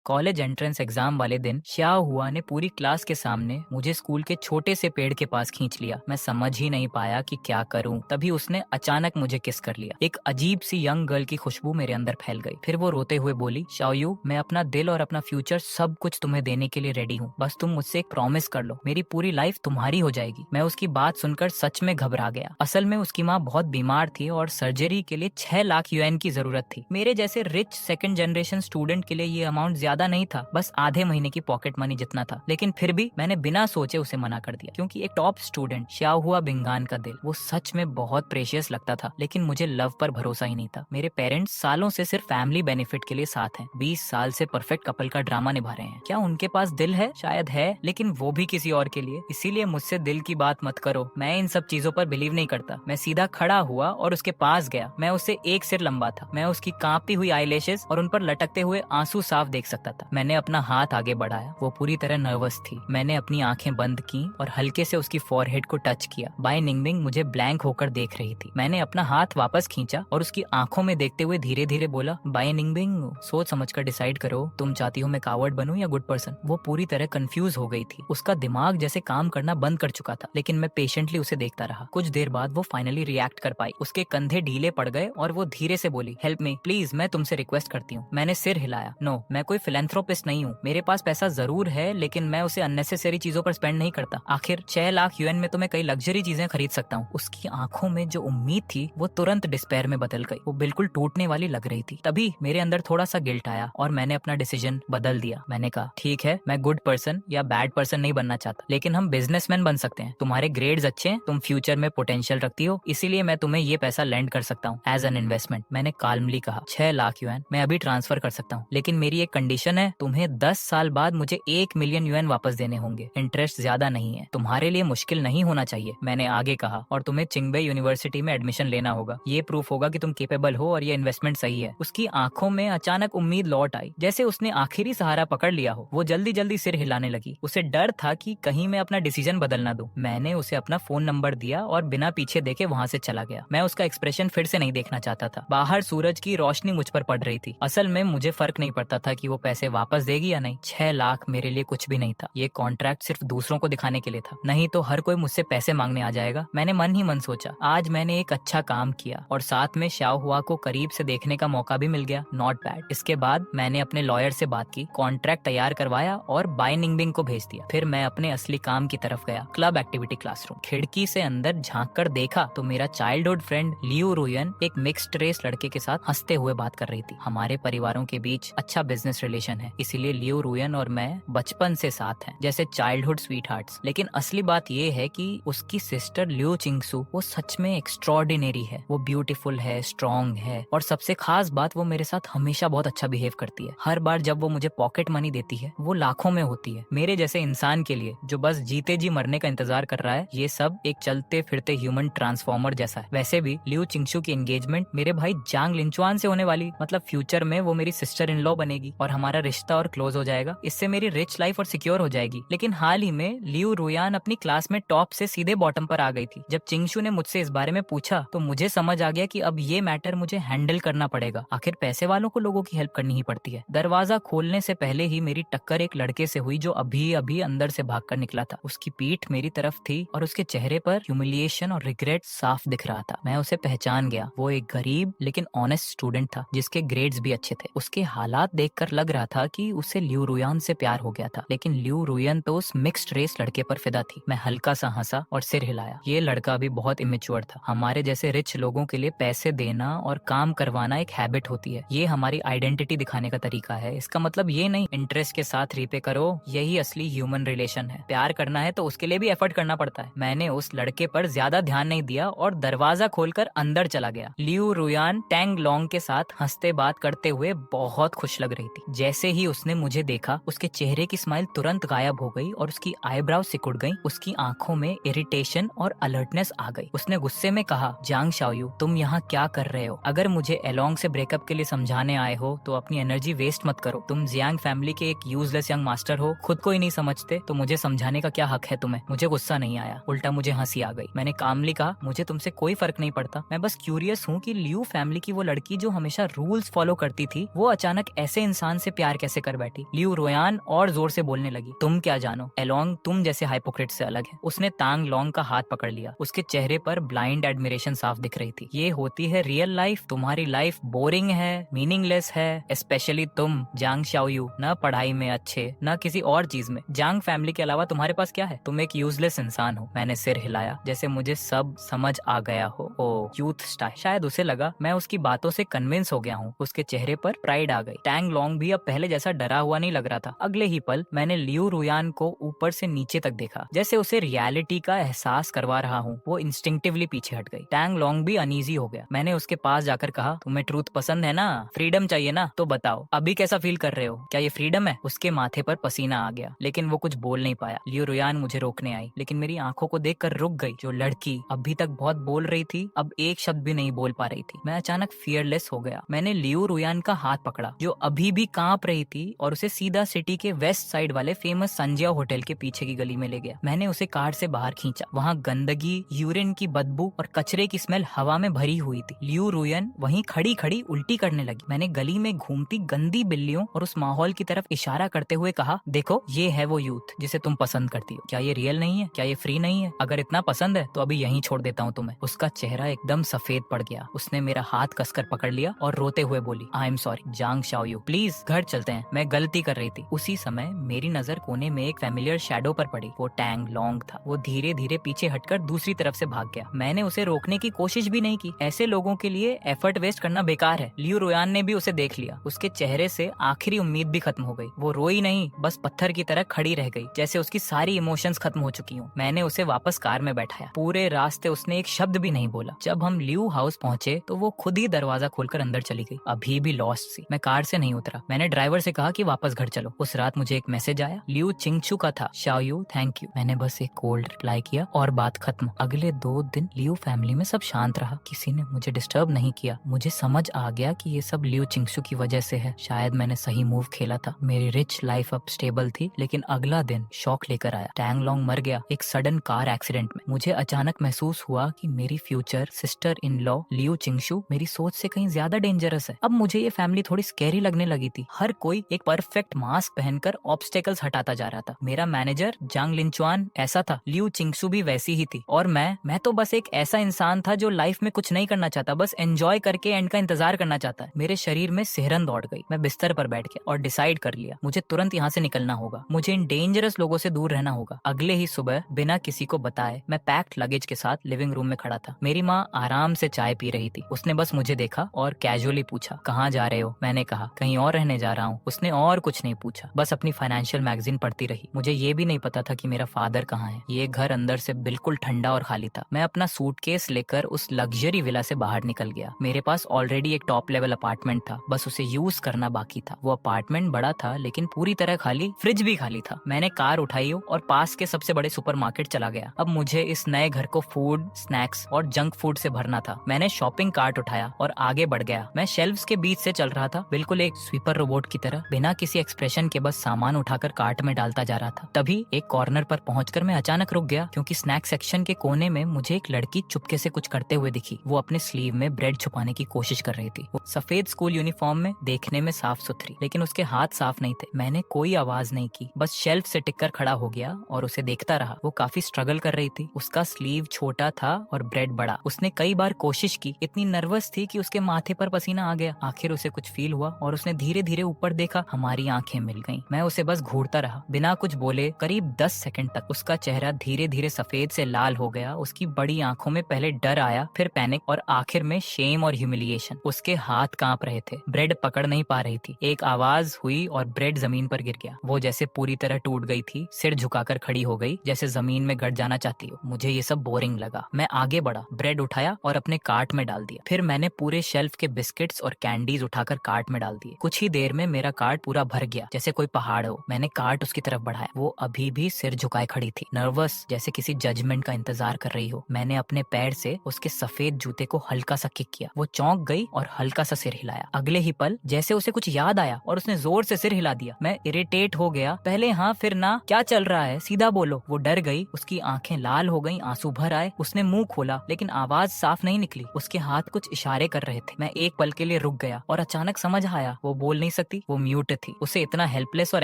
College entrance exam वाले दिन श्याओ हुआ ने पूरी क्लास के सामने मुझे स्कूल के छोटे से पेड़ के पास खींच लिया। मैं समझ ही नहीं पाया कि क्या करूं। तभी उसने अचानक मुझे किस कर लिया। एक अजीब सी यंग गर्ल की खुशबू मेरे अंदर फैल गई। फिर वो रोते हुए बोली, शाओयू, मैं अपना दिल और अपना फ्यूचर सब कुछ तुम्हें देने के लिए रेडी हूँ। बस तुम मुझसे एक प्रॉमिस कर लो, मेरी पूरी लाइफ तुम्हारी हो जाएगी। मैं उसकी बात सुनकर सच में घबरा गया। असल में उसकी माँ बहुत बीमार थी और सर्जरी के लिए 6 लाख युएन की जरूरत थी। मेरे जैसे रिच सेकंड जनरेशन स्टूडेंट के लिए ये अमाउंट ज्यादा नहीं था, बस आधे महीने की पॉकेट मनी जितना था। लेकिन फिर भी मैंने बिना सोचे उसे मना कर दिया, क्योंकि एक टॉप स्टूडेंट श्याओ हुआ बिंगान का दिल वो सच में बहुत प्रेशियस लगता था। लेकिन मुझे लव पर भरोसा ही नहीं था। मेरे पेरेंट्स सालों से सिर्फ फैमिली बेनिफिट के लिए साथ हैं। 20 साल से परफेक्ट कपल का ड्रामा निभा रहे हैं। क्या उनके पास दिल है? शायद है, लेकिन वो भी किसी और के लिए। इसीलिए मुझसे दिल की बात मत करो। मैं इन सब चीजों पर बिलीव नहीं करता। मैं सीधा खड़ा हुआ और उसके पास गया। मैं उससे एक सिर लंबा था। मैं उसकी कांपती हुई आईलैशेस और उन पर लटकते हुए आंसू साफ देख सकता था। मैंने अपना हाथ आगे बढ़ाया। वो पूरी तरह नर्वस थी। मैंने अपनी आंखें बंद की और हल्के से उसकी फॉरहेड को टच किया। बाय निंगबिंग मुझे ब्लैंक होकर देख रही थी। मैंने अपना हाथ वापस खींचा और उसकी आंखों में देखते हुए धीरे धीरे बोला, बाय निंगबिंग, सोच समझकर डिसाइड करो, तुम चाहती हो मैं कावर्ड बनूं या गुड पर्सन। वो पूरी तरह कंफ्यूज हो गई थी। उसका दिमाग जैसे काम करना बंद कर चुका था। लेकिन मैं पेशेंटली उसे देखता रहा। कुछ देर बाद वो फाइनली रिएक्ट कर पाई। उसके कंधे ढीले पड़ गए और वो धीरे से बोली, हेल्प मी प्लीज, मैं तुमसे रिक्वेस्ट करती हूँ। मैंने सिर हिलाया। नो, मैं कोई फिलेंथ्रोपिस्ट नहीं हूँ। मेरे पास पैसा जरूर है, लेकिन मैं उसे अननेसेसरी चीजों पर स्पेंड नहीं करता। आखिर 6 लाख युएन में तो मैं कई लग्जरी चीजें खरीद सकता हूँ। उसकी आंखों में जो उम्मीद थी वो तुरंत डिस्पेयर में बदल गई। वो बिल्कुल टूटने वाली लग रही थी। तभी मेरे अंदर थोड़ा सा गिल्ट आया और मैंने अपना डिसीजन बदल दिया। मैंने कहा, ठीक है, मैं गुड पर्सन या बैड पर्सन नहीं बनना चाहता, लेकिन हम बिजनेसमैन बन सकते हैं। तुम्हारे ग्रेड्स अच्छे हैं, तुम फ्यूचर में पोटेंशियल रखती हो, इसीलिए मैं तुम्हें ये पैसा लेंड कर सकता हूँ एज एन इन्वेस्टमेंट। मैंने काल्मली कहा, 6 लाख युएन मैं अभी ट्रांसफर कर सकता हूँ, लेकिन मेरी एक कंडीशन है, तुम्हें 10 साल बाद मुझे 1 मिलियन युएन वापस देने होंगे। इंटरेस्ट ज्यादा नहीं है, तुम्हारे लिए मुश्किल नहीं होना चाहिए। मैंने आगे कहा, और तुम्हें चिंगबे यूनिवर्सिटी में एडमिशन लेना होगा। ये प्रूफ होगा कि तुम केपेबल हो और ये इन्वेस्टमेंट सही है। उसकी आंखों में अचानक उम्मीद लौट आई, जैसे उसने आखिरी सहारा पकड़ लिया हो। वो जल्दी जल्दी सिर हिलाने लगी। उसे डर था कि कहीं मैं अपना डिसीजन बदल ना दूं। मैंने उसे अपना फोन नंबर दिया और बिना पीछे देखे वहाँ से चला गया। मैं उसका एक्सप्रेशन फिर से नहीं देखना चाहता था। बाहर सूरज की रोशनी मुझ पर पड़ रही थी। असल में मुझे फर्क नहीं पड़ता था कि वो पैसे वापस देगी या नहीं। 6 लाख मेरे लिए कुछ भी नहीं था। ये कॉन्ट्रैक्ट सिर्फ दूसरों को दिखाने के लिए था, नहीं तो हर कोई मुझसे पैसे मांगने आ जाएगा। मैंने मन ही मन सोचा, आज मैंने एक अच्छा काम किया और साथ में श्याओ हुआ को करीब से देखने का मौका भी मिल गया। Not bad. इसके बाद मैंने अपने लॉयर से बात की, कॉन्ट्रैक्ट तैयार करवाया और बाय निंगबिंग को भेज दिया। फिर मैं अपने असली काम की तरफ गया, क्लब एक्टिविटी क्लासरूम। खिड़की से अंदर झांक कर देखा तो मेरा चाइल्डहुड फ्रेंड लियू रुयन एक मिक्स्ड रेस लड़के के साथ हंसते हुए बात कर रही थी। हमारे परिवारों के बीच अच्छा बिजनेस रिलेशन है, इसीलिए लियू रुयन और मैं बचपन से साथ हैं, जैसे चाइल्डहुड स्वीटहार्ट्स। लेकिन असली बात ये है कि उसकी सिस्टर लियू चिंगसू वो सच में एक्स्ट्रॉर्डिनरी है। वो ब्यूटीफुल है, स्ट्रॉन्ग है, और सबसे खास बात, वो मेरे साथ हमेशा बहुत अच्छा बिहेव करती है। हर बार जब वो मुझे पॉकेट मनी देती है वो लाखों में होती है। मेरे जैसे इंसान के लिए जो बस जीते जी मरने का इंतजार कर रहा है, ये सब एक चलते फिरते ह्यूमन ट्रांसफॉर्मर जैसा है। वैसे भी लियू चिंगसू की एंगेजमेंट मेरे भाई जांग लिंचुआन से होने वाली, मतलब फ्यूचर में वो मेरी सिस्टर इन लॉ बनेगी और हमारा रिश्ता और क्लोज हो जाएगा। इससे मेरी रिच लाइफ और सिक्योर हो जाएगी। लेकिन हाल ही में लियू रुयान अपनी क्लास में टॉप से सीधे बॉटम पर आ गई थी। जब चिंगसू ने मुझसे इस बारे में पूछा तो मुझे समझ आ गया कि अब ये मैटर मुझे हैंडल करना पड़ेगा। आखिर पैसे वालों को लोगों की हेल्प करनी ही पड़ती है। दरवाजा खोलने से पहले ही मेरी टक्कर एक लड़के से हुई जो अभी अभी अंदर से भागकर निकला था। उसकी पीठ मेरी तरफ थी और उसके चेहरे पर ह्यूमिलिएशन और रिग्रेट साफ दिख रहा था। मैं उसे पहचान गया। वो एक गरीब लेकिन ऑनेस्ट स्टूडेंट था जिसके ग्रेड्स भी अच्छे थे। उसके हालात देखकर लग रहा था कि उसे लियू रुयान से प्यार हो गया था, लेकिन लियू रुयन तो उस मिक्स्ड रेस लड़के पर फिदा थी। मैं हल्का सा हंसा और सिर हिलाया। ये लड़का भी बहुत इमेच्योर था। हमारे जैसे रिच लोगों के लिए पैसे देना और काम करवाना एक हैबिट होती है। ये हमारी आइडेंटिटी दिखाने का तरीका है। इसका मतलब ये नहीं इंटरेस्ट के साथ रीपे करो। यही असली ह्यूमन रिलेशन है। प्यार करना है तो उसके लिए भी एफर्ट करना पड़ता है। मैंने उस लड़के पर ज्यादा ध्यान नहीं दिया और दरवाजा खोलकर अंदर चला गया। लियू रुयान टैंग लॉन्ग के साथ हंसते बात करते हुए बहुत खुश लग रही थी। जैसे ही उसने मुझे देखा उसके चेहरे की स्माइल तुरंत गायब हो गई और उसकी आईब्राउ सिकुड़ गई। उसकी आंखों में इरिटेशन और अलर्टनेस आ गई। उसने गुस्से में कहा, जांग शाओयू, तुम यहाँ क्या कर रहे हो? अगर मुझे एलोंग से ब्रेकअप के लिए समझाने आए हो तो अपनी एनर्जी वेस्ट मत करो। तुम जियांग फैमिली के एक यूजलेस यंग मास्टर हो, खुद को ही नहीं समझते, तो मुझे समझाने का क्या हक है तुम्हें? मुझे गुस्सा नहीं आया, उल्टा मुझे हंसी आ गई। मैंने कामली कहा, मुझे तुमसे कोई फर्क नहीं पड़ता। मैं बस क्यूरियस हूँ कि लियू फैमिली की वो लड़की जो हमेशा रूल्स फॉलो करती थी, वो अचानक ऐसे इंसान से से प्यार कैसे कर बैठी। लियू रोयान और जोर से बोलने लगी, तुम क्या जानो, एलोंग तुम जैसे हाइपोक्रेट से अलग है। उसने तांग लोंग का हाथ पकड़ लिया। उसके चेहरे पर ब्लाइंड एडमिरेशन साफ दिख रही थी। ये होती है रियल लाइफ। तुम्हारी लाइफ बोरिंग है, मीनिंगलेस है, स्पेशली तुम जांग शाओयू। न पढ़ाई में अच्छे, न किसी और चीज में। जांग फैमिली के अलावा तुम्हारे पास क्या है? तुम एक यूजलेस इंसान हो। मैंने सिर हिलाया जैसे मुझे सब समझ आ गया हो। ओ यूथ स्टाइल। शायद उसे लगा मैं उसकी बातों से कन्विंस हो गया हूँ। उसके चेहरे पर प्राइड आ गई। टैंग लोंग भी अब पहले जैसा डरा हुआ नहीं लग रहा था। अगले ही पल मैंने लियू रुयान को ऊपर से नीचे तक देखा, जैसे उसे रियलिटी का एहसास करवा रहा हूँ। वो इंस्टिंक्टिवली पीछे हट गई। टैंग लोंग भी अनईजी हो गया। मैंने उसके पास जाकर कहा, तुम्हें ट्रूथ पसंद है ना, फ्रीडम चाहिए ना, तो बताओ अभी कैसा फील कर रहे हो? क्या ये फ्रीडम है? उसके माथे पर पसीना आ गया, लेकिन वो कुछ बोल नहीं पाया। लियू रुयान मुझे रोकने आई, लेकिन मेरी आंखों को देखकर रुक गई। जो लड़की अभी तक बहुत बोल रही थी, अब एक शब्द भी नहीं बोल पा रही थी। मैं अचानक फियरलेस हो गया। मैंने लियू रुयान का हाथ पकड़ा, जो अभी भी कांप रही थी, और उसे सीधा सिटी के वेस्ट साइड वाले फेमस संजिया होटल के पीछे की गली में ले गया। मैंने उसे कार से बाहर खींचा। वहाँ गंदगी, यूरिन की बदबू और कचरे की स्मेल हवा में भरी हुई थी। लियू रुयन वहीं खड़ी खड़ी उल्टी करने लगी। मैंने गली में घूमती गंदी बिल्लियों और उस माहौल की तरफ इशारा करते हुए कहा, देखो ये है वो यूथ जिसे तुम पसंद करती हो। क्या ये रियल नहीं है? क्या ये फ्री नहीं है? अगर इतना पसंद है तो अभी यहीं छोड़ देता हूँ तुम्हें। उसका चेहरा एकदम सफेद पड़ गया। उसने मेरा हाथ कसकर पकड़ लिया और रोते हुए बोली, I am sorry Zhang Shaoyu, please घर चलते हैं, मैं गलती कर रही थी। उसी समय मेरी नजर कोने में एक फैमिलियर शैडो पर पड़ी। वो टैंग लोंग था। वो धीरे धीरे पीछे हटकर दूसरी तरफ से भाग गया। मैंने उसे रोकने की कोशिश भी नहीं की। ऐसे लोगों के लिए एफर्ट वेस्ट करना बेकार है। लियू रोयान ने भी उसे देख लिया। उसके चेहरे से आखिरी उम्मीद भी खत्म हो गई। वो रोई नहीं, बस पत्थर की तरह खड़ी रह गई, जैसे उसकी सारी इमोशंस खत्म हो चुकी हों। मैंने उसे वापस कार में बैठाया। पूरे रास्ते उसने एक शब्द भी नहीं बोला। जब हम लियू हाउस पहुंचे तो वो खुद ही दरवाजा खोलकर अंदर चली गई, अभी भी लॉस्ट सी। मैं कार से नहीं उतरा। मैंने ड्राइवर से कहा कि वापस घर चलो। उस रात मुझे एक मैसेज आया, लियू चिंगचू का था, शाओयू थैंक यू। मैंने बस एक कोल्ड रिप्लाई किया और बात खत्म। अगले 2 दिन लियू फैमिली में सब शांत रहा। किसी ने मुझे डिस्टर्ब नहीं किया। मुझे समझ आ गया कि ये सब लियू चिंगचू की वजह से है। शायद मैंने सही मूव खेला था। मेरी रिच लाइफ अब स्टेबल थी, लेकिन अगला दिन शॉक लेकर आया। टैंग लोंग मर गया एक सडन कार एक्सीडेंट में। मुझे अचानक महसूस हुआ कि मेरी future sister in law Liu Qingshu मेरी सोच से कहीं ज्यादा डेंजरस है। अब मुझे ये फैमिली थोड़ी स्कैरी लगने लगी थी। हर कोई एक परफेक्ट मास्क पहनकर ऑब्स्टेकल्स हटाता जा रहा था। मेरा मैनेजर जांग लिंचुआन ऐसा था, लियू चिंगशू भी वैसी ही थी, और मैं तो बस एक ऐसा इंसान था जो लाइफ में कुछ नहीं करना चाहता, बस एंजॉय करके एंड का इंतजार करना चाहता है। मेरे शरीर में सिहरन दौड़ गई। मैं बिस्तर पर बैठ गया और डिसाइड कर लिया, मुझे तुरंत यहाँ से निकलना होगा। मुझे इन डेंजरस लोगों से दूर रहना होगा। अगले ही सुबह बिना किसी को बताए मैं पैक्ड लगेज के साथ लिविंग रूम में खड़ा था। मेरी माँ आराम से चाय पी रही थी। उसने बस मुझे देखा और कैजुअली पूछा, कहाँ जा रहे हो? मैंने कहा, कहीं और रहने जा रहा हूँ। उसने और कुछ नहीं पूछा, बस अपनी फाइनेंशियल मैगजीन पढ़ती रही। मुझे ये भी नहीं पता था कि मेरा फादर कहाँ है। ये घर अंदर से बिल्कुल ठंडा और खाली था। मैं अपना सूटकेस लेकर उस लग्जरी विला से बाहर निकल गया। मेरे पास ऑलरेडी एक टॉप लेवल अपार्टमेंट था, बस उसे यूज करना बाकी था। वो अपार्टमेंट बड़ा था लेकिन पूरी तरह खाली, फ्रिज भी खाली था। मैंने कार उठाई और पास के सबसे बड़े सुपरमार्केट चला गया। अब मुझे इस नए घर को फूड, स्नैक्स और जंक फूड से भरना था। मैंने शॉपिंग कार्ट उठाया और आगे बढ़ गया। मैं शेल्फ्स के बीच से चल रहा था, बिल्कुल एक स्वीपर रोबोट की तरह, बिना किसी एक्सप्रेशन के बस सामान उठाकर कार्ट में डालता जा रहा था। तभी एक कॉर्नर पर पहुंचकर मैं अचानक रुक गया, क्योंकि स्नैक सेक्शन के कोने में मुझे एक लड़की चुपके से कुछ करते हुए दिखी। वो अपने स्लीव में ब्रेड छुपाने की कोशिश कर रही थी। वो सफेद स्कूल यूनिफॉर्म में, देखने में साफ सुथरी, लेकिन उसके हाथ साफ नहीं थे। मैंने कोई आवाज नहीं की, बस शेल्फ से टिककर खड़ा हो गया और उसे देखता रहा। वो काफी स्ट्रगल कर रही थी। उसका स्लीव छोटा था और ब्रेड बड़ा। उसने कई बार कोशिश की, इतनी नर्वस थी कि उसके माथे पर पसीना आ गया। आखिर उसे कुछ फील हुआ और उसने धीरे धीरे ऊपर देखा। हमारी आंखें मिल गईं। मैं उसे बस घूरता रहा बिना कुछ बोले करीब 10 सेकंड तक। उसका चेहरा धीरे धीरे सफेद से लाल हो गया। उसकी बड़ी आंखों में पहले डर आया, फिर पैनिक और आखिर में शेम और ह्यूमिलिएशन। उसके हाथ कांप रहे थे। ब्रेड पकड़ नहीं पा रही थी। एक आवाज हुई और ब्रेड जमीन पर गिर गया। वो जैसे पूरी तरह टूट गई थी, सिर झुकाकर खड़ी हो गई, जैसे जमीन में गड़ जाना चाहती हो। मुझे ये सब बोरिंग लगा। मैं आगे बढ़ा, ब्रेड उठाया और अपने कार्ट में डाल दिया। फिर मैंने पूरे शेल्फ के बिस्किट्स और कैंडीज उठाकर कार्ट में डाल दिए। कुछ ही देर में मेरा कार्ट पूरा भर गया, जैसे कोई पहाड़ हो। मैंने कार्ट उसकी तरफ बढ़ाया। वो अभी भी सिर झुकाए खड़ी थी, नर्वस, जैसे किसी जजमेंट का इंतजार कर रही हो। मैंने अपने पैर से उसके सफेद जूते को हल्का सा किक किया। वो चौंक गई और हल्का सा सिर हिलाया। अगले ही पल जैसे उसे कुछ याद आया और उसने जोर से सिर हिला दिया। मैं इरिटेट हो गया, पहले हाँ फिर ना, क्या चल रहा है, सीधा बोलो। वो डर गई, उसकी आंखें लाल हो गईं, आंसू भर आए। उसने मुंह खोला लेकिन आवाज साफ नहीं निकली। उसके हाथ कुछ इशारे कर रहे थे। मैं एक पल के लिए रुक गया और अचानक समझ आया वो बोल नहीं सकती? वो म्यूट थी। उसे इतना हेल्पलेस और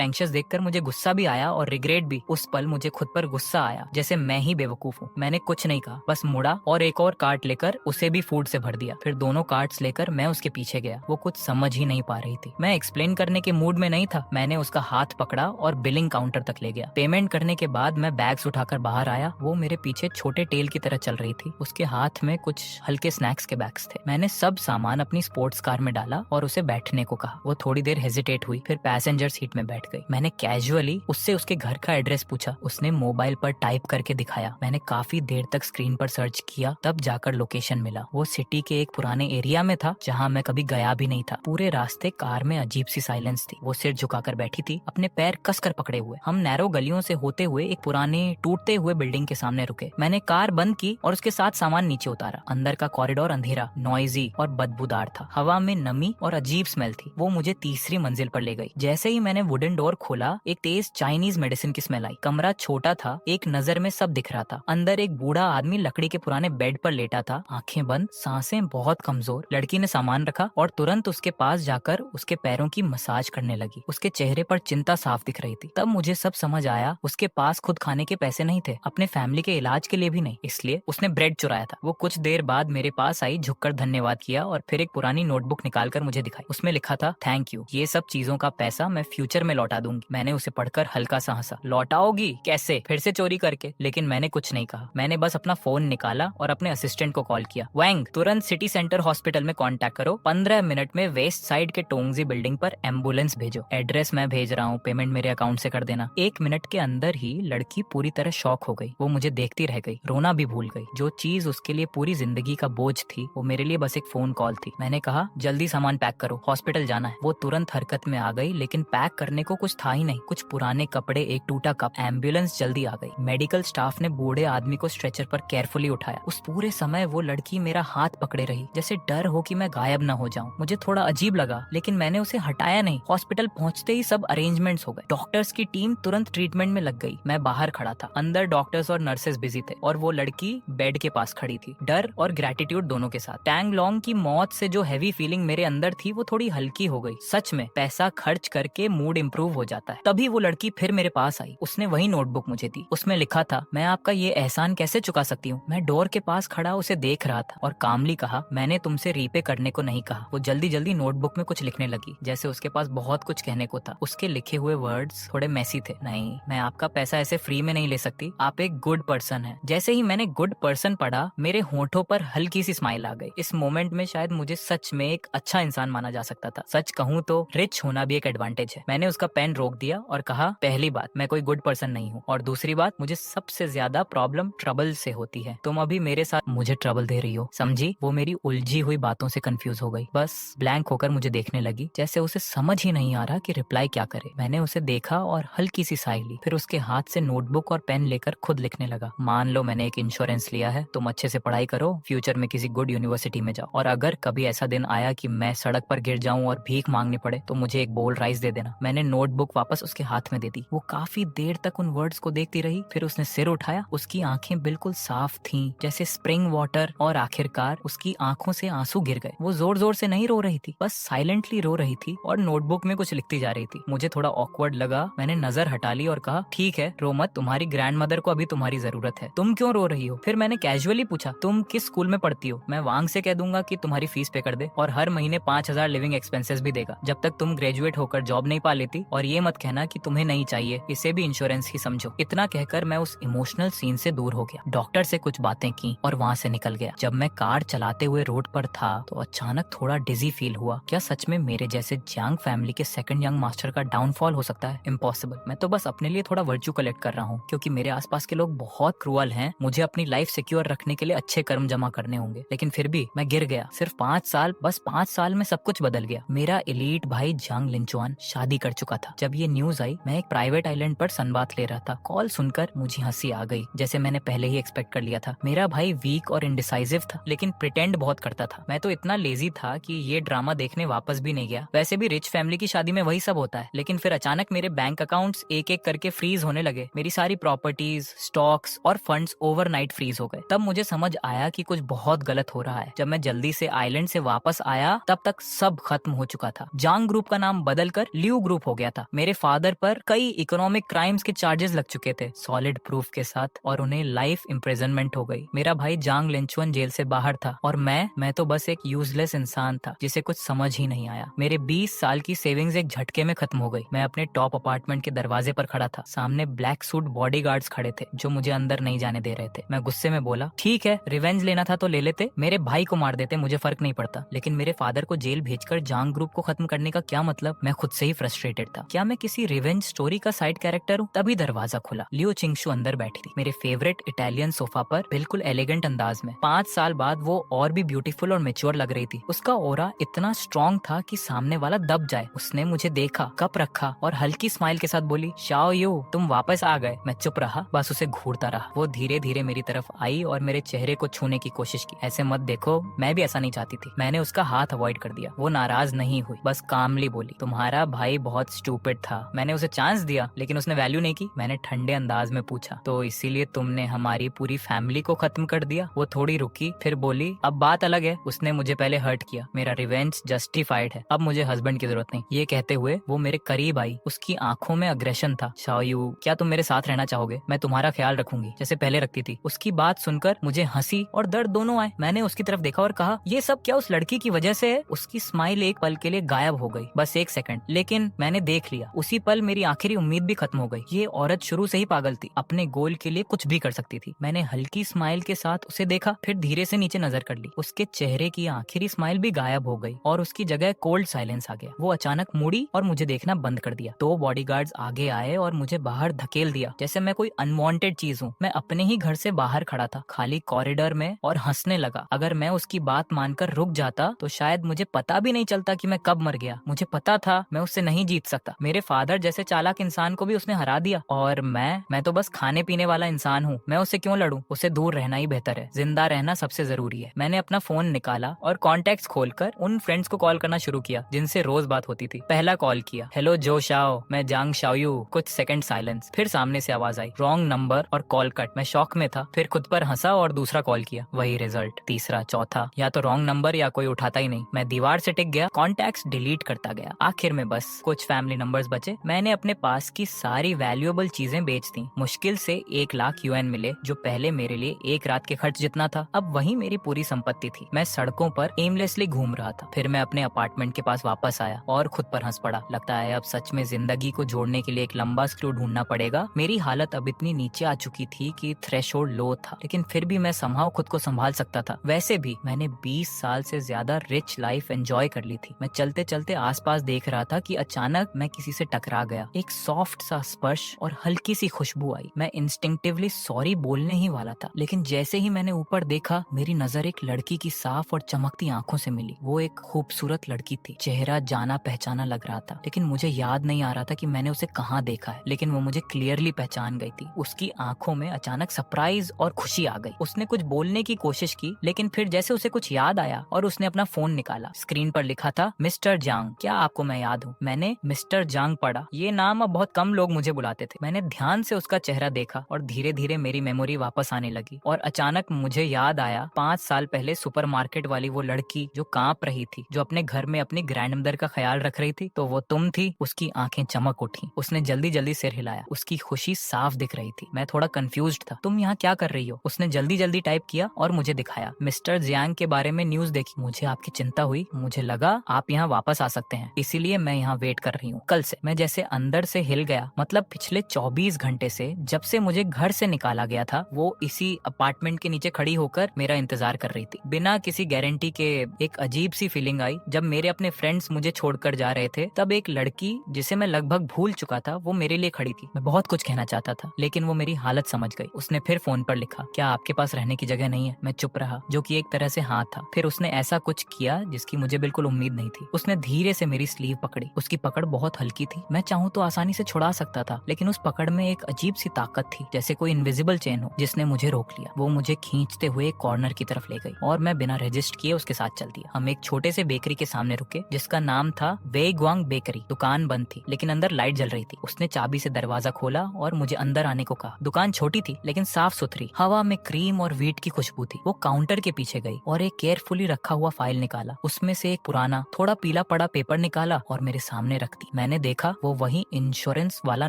एंग्शियस देखकर मुझे गुस्सा भी आया और रिग्रेट भी। उस पल मुझे खुद पर गुस्सा आया, जैसे मैं ही बेवकूफ हूँ। मैंने कुछ नहीं कहा, बस मुड़ा और एक और कार्ट लेकर उसे भी फूड से भर दिया। फिर दोनों कार्ट्स लेकर मैं उसके पीछे गया। वो कुछ समझ ही नहीं पा रही थी। मैं एक्सप्लेन करने के मूड में नहीं था। मैंने उसका हाथ पकड़ा और बिलिंग काउंटर तक ले गया। पेमेंट करने के बाद मैं बैग्स उठाकर बाहर आया। वो मेरे पीछे छोटे टेल की तरह चल रही थी। उसके हाथ में कुछ हल्के स्नैक्स के बैग्स थे। मैंने सब सामान अपनी स्पोर्ट्स कार में डाला और उसे बैठने को कहा। वो थोड़ी देर हेजिटेट हुई, फिर पैसेंजर सीट में बैठ गई। मैंने कैजुअली उससे उसके घर का एड्रेस पूछा। उसने मोबाइल पर टाइप करके दिखाया। मैंने काफी देर तक स्क्रीन पर सर्च किया, तब जाकर लोकेशन मिला। वो सिटी के एक पुराने एरिया में था जहाँ मैं कभी गया भी नहीं था। पूरे रास्ते कार में अजीब सी साइलेंस थी। वो सिर झुकाकर बैठी थी, अपने पैर कसकर पकड़े हुए। हम नैरो गलियों से होते हुए एक पुराने टूटते हुए बिल्डिंग के सामने रुके। मैंने कार बंद की और उसके साथ सामान नीचे उतारा। अंदर का कॉरिडोर अंधेरा, नॉइजी और बदबूदार था। हवा में नमी और अजीब स्मेल थी। वो मुझे तीसरी मंजिल पर ले गई। जैसे ही मैंने वुडन डोर खोला, एक तेज चाइनीज मेडिसिन की स्मेल आई। कमरा छोटा था, एक नजर में सब दिख रहा था। अंदर एक बूढ़ा आदमी लकड़ी के पुराने बेड पर लेटा था, आंखें बंद, सांसें बहुत कमजोर। लड़की ने सामान रखा और तुरंत उसके पास जाकर उसके पैरों की मसाज करने लगी। उसके चेहरे पर चिंता साफ दिख रही थी। तब मुझे सब समझ आया। उसके पास खुद खाने के पैसे नहीं थे, अपने फैमिली के इलाज के लिए भी नहीं, इसलिए उसने ब्रेड चुराया था। वो कुछ देर बाद मेरे पास आई, झुककर धन्यवाद किया और फिर एक पुरानी नोटबुक निकालकर मुझे दिखाई। उसमें लिखा था, थैंक यू, ये सब चीजों का पैसा मैं फ्यूचर में लौटा दूंगी। मैंने उसे पढ़कर हल्का सा हंसा। लौटाओगी? कैसे? फिर से चोरी करके? लेकिन मैंने कुछ नहीं कहा। मैंने बस अपना फोन निकाला और अपने असिस्टेंट को कॉल किया। वैंग, तुरंत सिटी सेंटर हॉस्पिटल में कांटेक्ट करो। 15 मिनट में वेस्ट साइड के टोंगजी बिल्डिंग पर एम्बुलेंस भेजो। एड्रेस मैं भेज रहा हूँ, पेमेंट मेरे अकाउंट से कर देना। 1 मिनट के अंदर ही लड़की पूरी तरह शॉक हो गई। वो मुझे देखती रह गई, रोना भी भूल गई। जो चीज उसके लिए पूरी जिंदगी का बोझ थी, वो मेरे लिए बस एक फोन कॉल थी। मैंने कहा, जल्दी सामान पैक करो, हॉस्पिटल जाना है। वो तुरंत हरकत में आ गई, लेकिन पैक करने को कुछ था ही नहीं। कुछ पुराने कपड़े, एक टूटा कप। एम्बुलेंस जल्दी आ गई। मेडिकल स्टाफ ने बूढ़े आदमी को स्ट्रेचर पर केयरफुली उठाया। उस पूरे समय वो लड़की मेरा हाथ पकड़े रही, जैसे डर हो कि मैं गायब न हो जाऊं। मुझे थोड़ा अजीब लगा, लेकिन मैंने उसे हटाया नहीं। हॉस्पिटल पहुंचते ही सब अरेंजमेंट्स हो गए। डॉक्टर्स की टीम तुरंत ट्रीटमेंट में लग गई। मैं बाहर खड़ा था। अंदर डॉक्टर्स और नर्सेस बिजी थे और वो लड़की बेड के पास खड़ी थी, डर और ग्रेटिट्यूड दोनों के साथ। टैंग लॉन्ग की मौत से जो हैवी फीलिंग मेरे अंदर थी, वो थोड़ी हल्की हो गई। सच में पैसा खर्च करके मूड इंप्रूव हो जाता है। तभी वो लड़की फिर मेरे पास आई। उसने वही नोटबुक मुझे दी। उसमें लिखा था, मैं आपका ये एहसान कैसे चुका सकती हूँ। मैं डोर के पास खड़ा उसे देख रहा था और कामली कहा, मैंने तुमसे रीपे करने को नहीं कहा। वो जल्दी जल्दी नोटबुक में कुछ लिखने लगी, जैसे उसके पास बहुत कुछ कहने को था। उसके लिखे हुए वर्ड्स थोड़े मेसी थे। नहीं, मैं आपका पैसा ऐसे फ्री में नहीं ले सकती। आप एक गुड पर्सन है। जैसे ही मैंने गुड पर्सन पढ़ा, मेरे होठों पर हल्की सी स्माइल आ गई। इस मोमेंट में शायद मुझे सच में एक अच्छा इंसान माना जा सकता था। सच कहूँ तो रिच होना भी एक एडवांटेज है। मैंने उसका पेन रोक दिया और कहा, पहली बात, मैं कोई गुड पर्सन नहीं हूँ, और दूसरी बात, मुझे सबसे ज्यादा प्रॉब्लम ट्रबल से होती है। तुम अभी मेरे साथ मुझे ट्रबल दे रही हो, समझी? वो मेरी उलझी हुई बातों से कंफ्यूज हो गई, बस ब्लैंक होकर मुझे देखने लगी, जैसे उसे समझ ही नहीं आ रहा कि रिप्लाई क्या करे। मैंने उसे देखा और हल्की सी साई ली, फिर उसके हाथ से नोटबुक और पेन लेकर खुद लिखने लगा। मान लो मैंने एक इंश्योरेंस लिया है, तुम अच्छे से पढ़ाई करो, फ्यूचर में किसी गुड यूनिवर्सिटी में जाओ, और अगर कभी ऐसा दिन आया कि मैं सड़क पर गिर जाऊं और भीख मांगनी पड़े, तो मुझे एक बोल राइस दे देना। मैंने नोटबुक वापस उसके हाथ में दे दी। वो काफी देर तक उन वर्ड्स को देखती रही, फिर उसने सिर उठाया। उसकी आंखें बिल्कुल साफ थीं, जैसे स्प्रिंग वाटर, और आखिरकार उसकी आंखों से आंसू गिर गए। वो जोर जोर से नहीं रो रही थी, बस साइलेंटली रो रही थी और नोटबुक में कुछ लिखती जा रही थी। मुझे थोड़ा ऑकवर्ड लगा। मैंने नजर हटा ली और कहा, ठीक है, रो मत, तुम्हारी ग्रैंडमदर को अभी तुम्हारी जरूरत है। तुम क्यों रो रही हो? फिर मैंने कैजुअली पूछा, तुम किस स्कूल में पढ़ती हो? मैं वांग से कह दूंगा कि तुम्हारी फीस पे कर दे और हर महीने 5,000 लिविंग एक्सपेंसेस भी देगा, जब तक तुम ग्रेजुएट होकर जॉब नहीं पा लेती। और ये मत कहना कि तुम्हें नहीं चाहिए, इसे भी इंश्योरेंस ही समझो। इतना कहकर मैं उस इमोशनल सीन से दूर हो गया, डॉक्टर से कुछ बातें की और वहाँ से निकल गया। जब मैं कार चलाते हुए रोड पर था तो अचानक थोड़ा डिजी फील हुआ। क्या सच में मेरे जैसे जंग फैमिली के सेकंड यंग मास्टर का डाउनफॉल हो सकता है? इम्पॉसिबल। मैं तो बस अपने लिए थोड़ा वर्च्यू कलेक्ट कर रहा हूँ, क्योंकि मेरे आसपास के लोग बहुत क्रूअल हैं। मुझे अपनी लाइफ सिक्योर रखने के लिए अच्छे कर्म जमा करने होंगे, लेकिन फिर भी मैं गिर गया। सिर्फ 5 साल, बस 5 साल में सब कुछ बदल गया। मेरा एलीट भाई जंग लिंचुआन शादी कर चुका था। जब ये न्यूज आई, मैं एक प्राइवेट आइलैंड पर सनबाथ ले रहा था। कॉल सुनकर मुझे हंसी आ गई, जैसे मैंने पहले ही एक्सपेक्ट कर लिया था। मेरा भाई वीक और इंडिसाइसिव था, लेकिन प्रिटेंड बहुत करता था। मैं तो इतना लेजी था कि ये ड्रामा देखने वापस भी नहीं गया। वैसे भी रिच फैमिली की शादी में वही सब होता है। लेकिन फिर अचानक मेरे बैंक अकाउंट्स एक एक करके फ्रीज होने लगे। मेरी सारी प्रॉपर्टीज, स्टॉक्स और फंड्स ओवरनाइट फ्रीज हो गए। तब मुझे समझ आया कि कुछ बहुत गलत हो रहा है। जब मैं जल्दी से आइलैंड से वापस आया, तब तक सब खत्म हो चुका था। जांग ग्रुप का नाम बदलकर लियू ग्रुप हो गया था। मेरे फादर पर कई इकोनॉमिक क्राइम्स के चार्जेस लग चुके थे सॉलिड प्रूफ के साथ, और उन्हें लाइफ इम्प्रिजनमेंट हो गई। मेरा भाई जांग लिंचुअन जेल से बाहर था और मैं तो बस एक यूजलेस इंसान था जिसे कुछ समझ ही नहीं आया। मेरे 20 साल की सेविंग्स एक झटके में खत्म हो गई। मैं अपने टॉप अपार्टमेंट के दरवाजे पर खड़ा था। सामने ब्लैक सूट बॉडीगार्ड्स खड़े थे जो मुझे अंदर नहीं जाने दे रहे थे। मैं गुस्से में बोला, ठीक है, रिवेंज लेना था तो ले लेते, मेरे भाई को मार देते, मुझे फर्क नहीं पड़ता। लेकिन मेरे फादर को जेल भेजकर जांग ग्रुप को खत्म करने का क्या मतलब? मैं खुद से ही फ्रस्ट्रेटेड था। क्या मैं किसी रिवेंज स्टोरी का साइड कैरेक्टर हूँ? तभी दरवाजा खुला। लियो चिंगशु अंदर बैठी थी, मेरे फेवरेट इटालियन सोफा पर, बिल्कुल एलिगेंट अंदाज में। 5 साल बाद वो और भी ब्यूटीफुल और मेच्योर लग रही थी। उसका ऑरा इतना स्ट्रॉन्ग था कि सामने वाला दब जाए। उसने मुझे देखा, कप रखा और हल्की स्माइल के साथ बोली, शाओ यू, तुम वापस आ गए। मैं चुप रहा, बस उसे घूरता रहा। वो धीरे धीरे मेरी तरफ आई और मेरे चेहरे को छूने की कोशिश की। ऐसे मत देखो, मैं भी ऐसा नहीं चाहती थी। मैंने उसका हाथ अवॉइड कर दिया। वो नाराज नहीं हुई, बस कामली बोली, तुम्हारा भाई बहुत स्टूपिड था। मैंने उसे चांस दिया लेकिन उसने वैल्यू नहीं की। मैंने ठंडे अंदाज में पूछा, तो इसीलिए तुमने हमारी पूरी फैमिली को खत्म कर दिया? वो थोड़ी रुकी, फिर बोली, अब बात अलग है, उसने मुझे पहले हर्ट किया, मेरा रिवेंज जस्टिफाइड है, अब मुझे हस्बैंड की जरूरत नहीं। ये कहते हुए वो मेरे करीब आई। उसकी आंखों में अग्रेशन था। शाओयू, क्या तुम मेरे साथ रहना चाहोगे? मैं तुम्हारा ख्याल रखूंगी जैसे पहले रखती थी। उसकी बात सुनकर मुझे हंसी और दर्द दोनों आए। मैंने उसकी तरफ देखा और कहा, ये सब क्या उस लड़की की वजह से है? उसकी स्माइल एक पल के लिए गायब हो गई, बस 1 सेकंड, लेकिन मैंने देख लिया। उसी पल मेरी आखिरी उम्मीद भी खत्म हो गई। ये औरत शुरू से ही पागल थी, अपने गोल के लिए कुछ भी कर सकती थी। मैंने हल्की स्माइल के साथ उसे देखा, फिर धीरे से नीचे नजर कर ली। उसके चेहरे की आखिरी स्माइल भी गायब हो गई और उसकी जगह कोल्ड साइलेंस आ गया। वो अचानक मुड़ी और मुझे देखना बंद कर दिया। 2 बॉडीगार्ड्स आगे आए और मुझे बाहर धकेल दिया जैसे मैं कोई अनवांटेड चीज हूँ। मैं अपने ही घर से बाहर खड़ा था, खाली कॉरिडोर में, और हंसने लगा। अगर मैं उसकी बात मानकर रुक जाता तो शायद मुझे पता भी नहीं चलता कि मैं कब मर गया। मुझे पता था मैं उससे नहीं जीत सकता। मेरे फादर जैसे चालाक इंसान को भी उसने हरा दिया, और मैं तो बस खाने पीने वाला इंसान हूँ। मैं उससे क्यों लड़ूं? उससे दूर रहना ही बेहतर है। जिंदा रहना सबसे जरूरी है। मैंने अपना फोन निकाला और कॉन्टेक्ट्स खोलकर उन फ्रेंड्स को कॉल करना शुरू किया जिनसे रोज बात होती थी। पहला कॉल किया, हेलो जो शाओ, मैं जांग शाओयू। कुछ सेकंड साइलेंस, फिर सामने से आवाज आई, रॉन्ग नंबर, और कॉल कट। मैं शॉक में था, फिर खुद पर हंसा और दूसरा कॉल किया, वही रिजल्ट। तीसरा, चौथा, या तो रॉन्ग नंबर या कोई उठाता ही नहीं। मैं दीवार से टिक गया, कॉन्टेक्ट्स डिलीट करता गया। आखिर में बस कुछ फैमिली नंबर्स बचे। मैंने अपने पास की सारी वैल्यूएबल चीजें बेच दी। मुश्किल से 1 लाख यूएन मिले, जो पहले मेरे लिए एक रात के खर्च जितना था, अब वही मेरी पूरी संपत्ति थी। मैं सड़कों पर एमलेसली घूम रहा था। फिर मैं अपने अपार्टमेंट के पास वापस आया और खुद पर हंस पड़ा। लगता है अब सच में जिंदगी को जोड़ने के लिए एक लंबा स्क्रू ढूंढना पड़ेगा। मेरी हालत अब इतनी नीचे आ चुकी थी कि थ्रेशोल्ड लो था, लेकिन फिर भी मैं समहाउ खुद को संभाल सकता था। वैसे भी मैंने 20 साल से ज्यादा रिच लाइफ एंजॉय कर ली थी। मैं चलते चलते आसपास देख रहा था कि अचानक मैं किसी से टकरा गया। एक सॉफ्ट सा स्पर्श और हल्की सी खुशबू आई। मैं इंस्टिंक्टिवली सॉरी बोलने ही वाला था, लेकिन जैसे ही मैंने ऊपर देखा, मेरी नजर एक लड़की की साफ और चमकती आंखों से मिली। वो एक खूबसूरत लड़की थी। चेहरा जाना पहचाना लग रहा था, लेकिन मुझे याद नहीं आ रहा था कि मैंने उसे कहाँ देखा है। लेकिन वो मुझे क्लियरली पहचान गई थी। उसकी आंखों में अचानक सरप्राइज और खुशी आ गई। उसने कुछ बोलने की कोशिश की, लेकिन फिर जैसे उसे कुछ याद आया और उसने अपना फोन निकाला। स्क्रीन पर लिखा था, मिस्टर जांग, क्या आपको मैं याद हूँ? मैंने मिस्टर जांग पढ़ा। ये नाम अब बहुत कम लोग मुझे बुलाते थे। मैंने ध्यान से उसका चेहरा देखा और धीरे धीरे मेरी मेमोरी वापस आने लगी। और अचानक मुझे याद आया 5 साल पहले सुपरमार्केट वाली वो लड़की जो कांप रही थी, जो अपने घर में अपनी ग्रैंडमदर का ख्याल रख रही थी। तो वो तुम थी। उसकी आंखें चमक उठी। उसने जल्दी जल्दी सिर हिलाया। उसकी खुशी साफ दिख रही थी। मैं थोड़ा कंफ्यूज्ड था। तुम यहाँ क्या कर रही हो? उसने जल्दी जल्दी टाइप किया और मुझे दिखाया, मिस्टर जियांग के बारे में न्यूज देखी। मुझे आपकी चिंता हुई। मुझे लगा आप यहाँ वापस आ सकते हैं, इसीलिए मैं यहाँ वेट कर रही हूँ। कल से मैं जैसे अंदर से हिल गया। मतलब पिछले 24 घंटे से, जब से मुझे घर से निकाला गया था, वो इसी अपार्टमेंट के नीचे खड़ी होकर मेरा इंतजार कर रही थी, बिना किसी गारंटी के। एक अजीब सी फीलिंग आई जब मेरे अपने फ्रेंड्स मुझे छोड़कर जा रहे थे। तब एक लड़की जिसे मैं लगभग भूल चुका था, वो मेरे लिए खड़ी थी। मैं बहुत कुछ कहना चाहता था, लेकिन वो मेरी हालत समझ गई। उसने फिर फोन पर लिखा, क्या आपके पास रहने की जगह नहीं है? मैं चुप रहा, जो कि एक तरह से हाँ था। फिर उसने ऐसा कुछ किया जिसकी मुझे बिल्कुल उम्मीद नहीं थी। उसने धीरे से मेरी स्लीव पकड़ी। उसकी पकड़ बहुत हल्की थी। मैं चाहूँ तो आसानी से छुड़ा सकता था, लेकिन उस पकड़ में एक अजीब सी ताकत थी, जैसे कोई इनविजिबल चेन हो जिसने मुझे रोक लिया। वो मुझे खींचते हुए एक कॉर्नर की तरफ ले गई और मैं बिना रजिस्ट किए उसके साथ चल दिया। हम एक छोटे से बेकरी के सामने रुके, जिसका नाम था वेगवांग बेकरी। दुकान बंद थी, लेकिन अंदर लाइट जल रही थी। उसने चाबी से दरवाजा खोला और मुझे अंदर आने को कहा। दुकान छोटी थी, लेकिन साफ सुथरी। हवा में क्रीम और वीट की खुशबू थी। वो काउंटर के पीछे गई और एक केयरफुली रखा हुआ फाइल निकाला। उसमें से एक पुराना, थोड़ा पीला पड़ बड़ा पेपर निकाला और मेरे सामने रख दी। मैंने देखा वो वही इंश्योरेंस वाला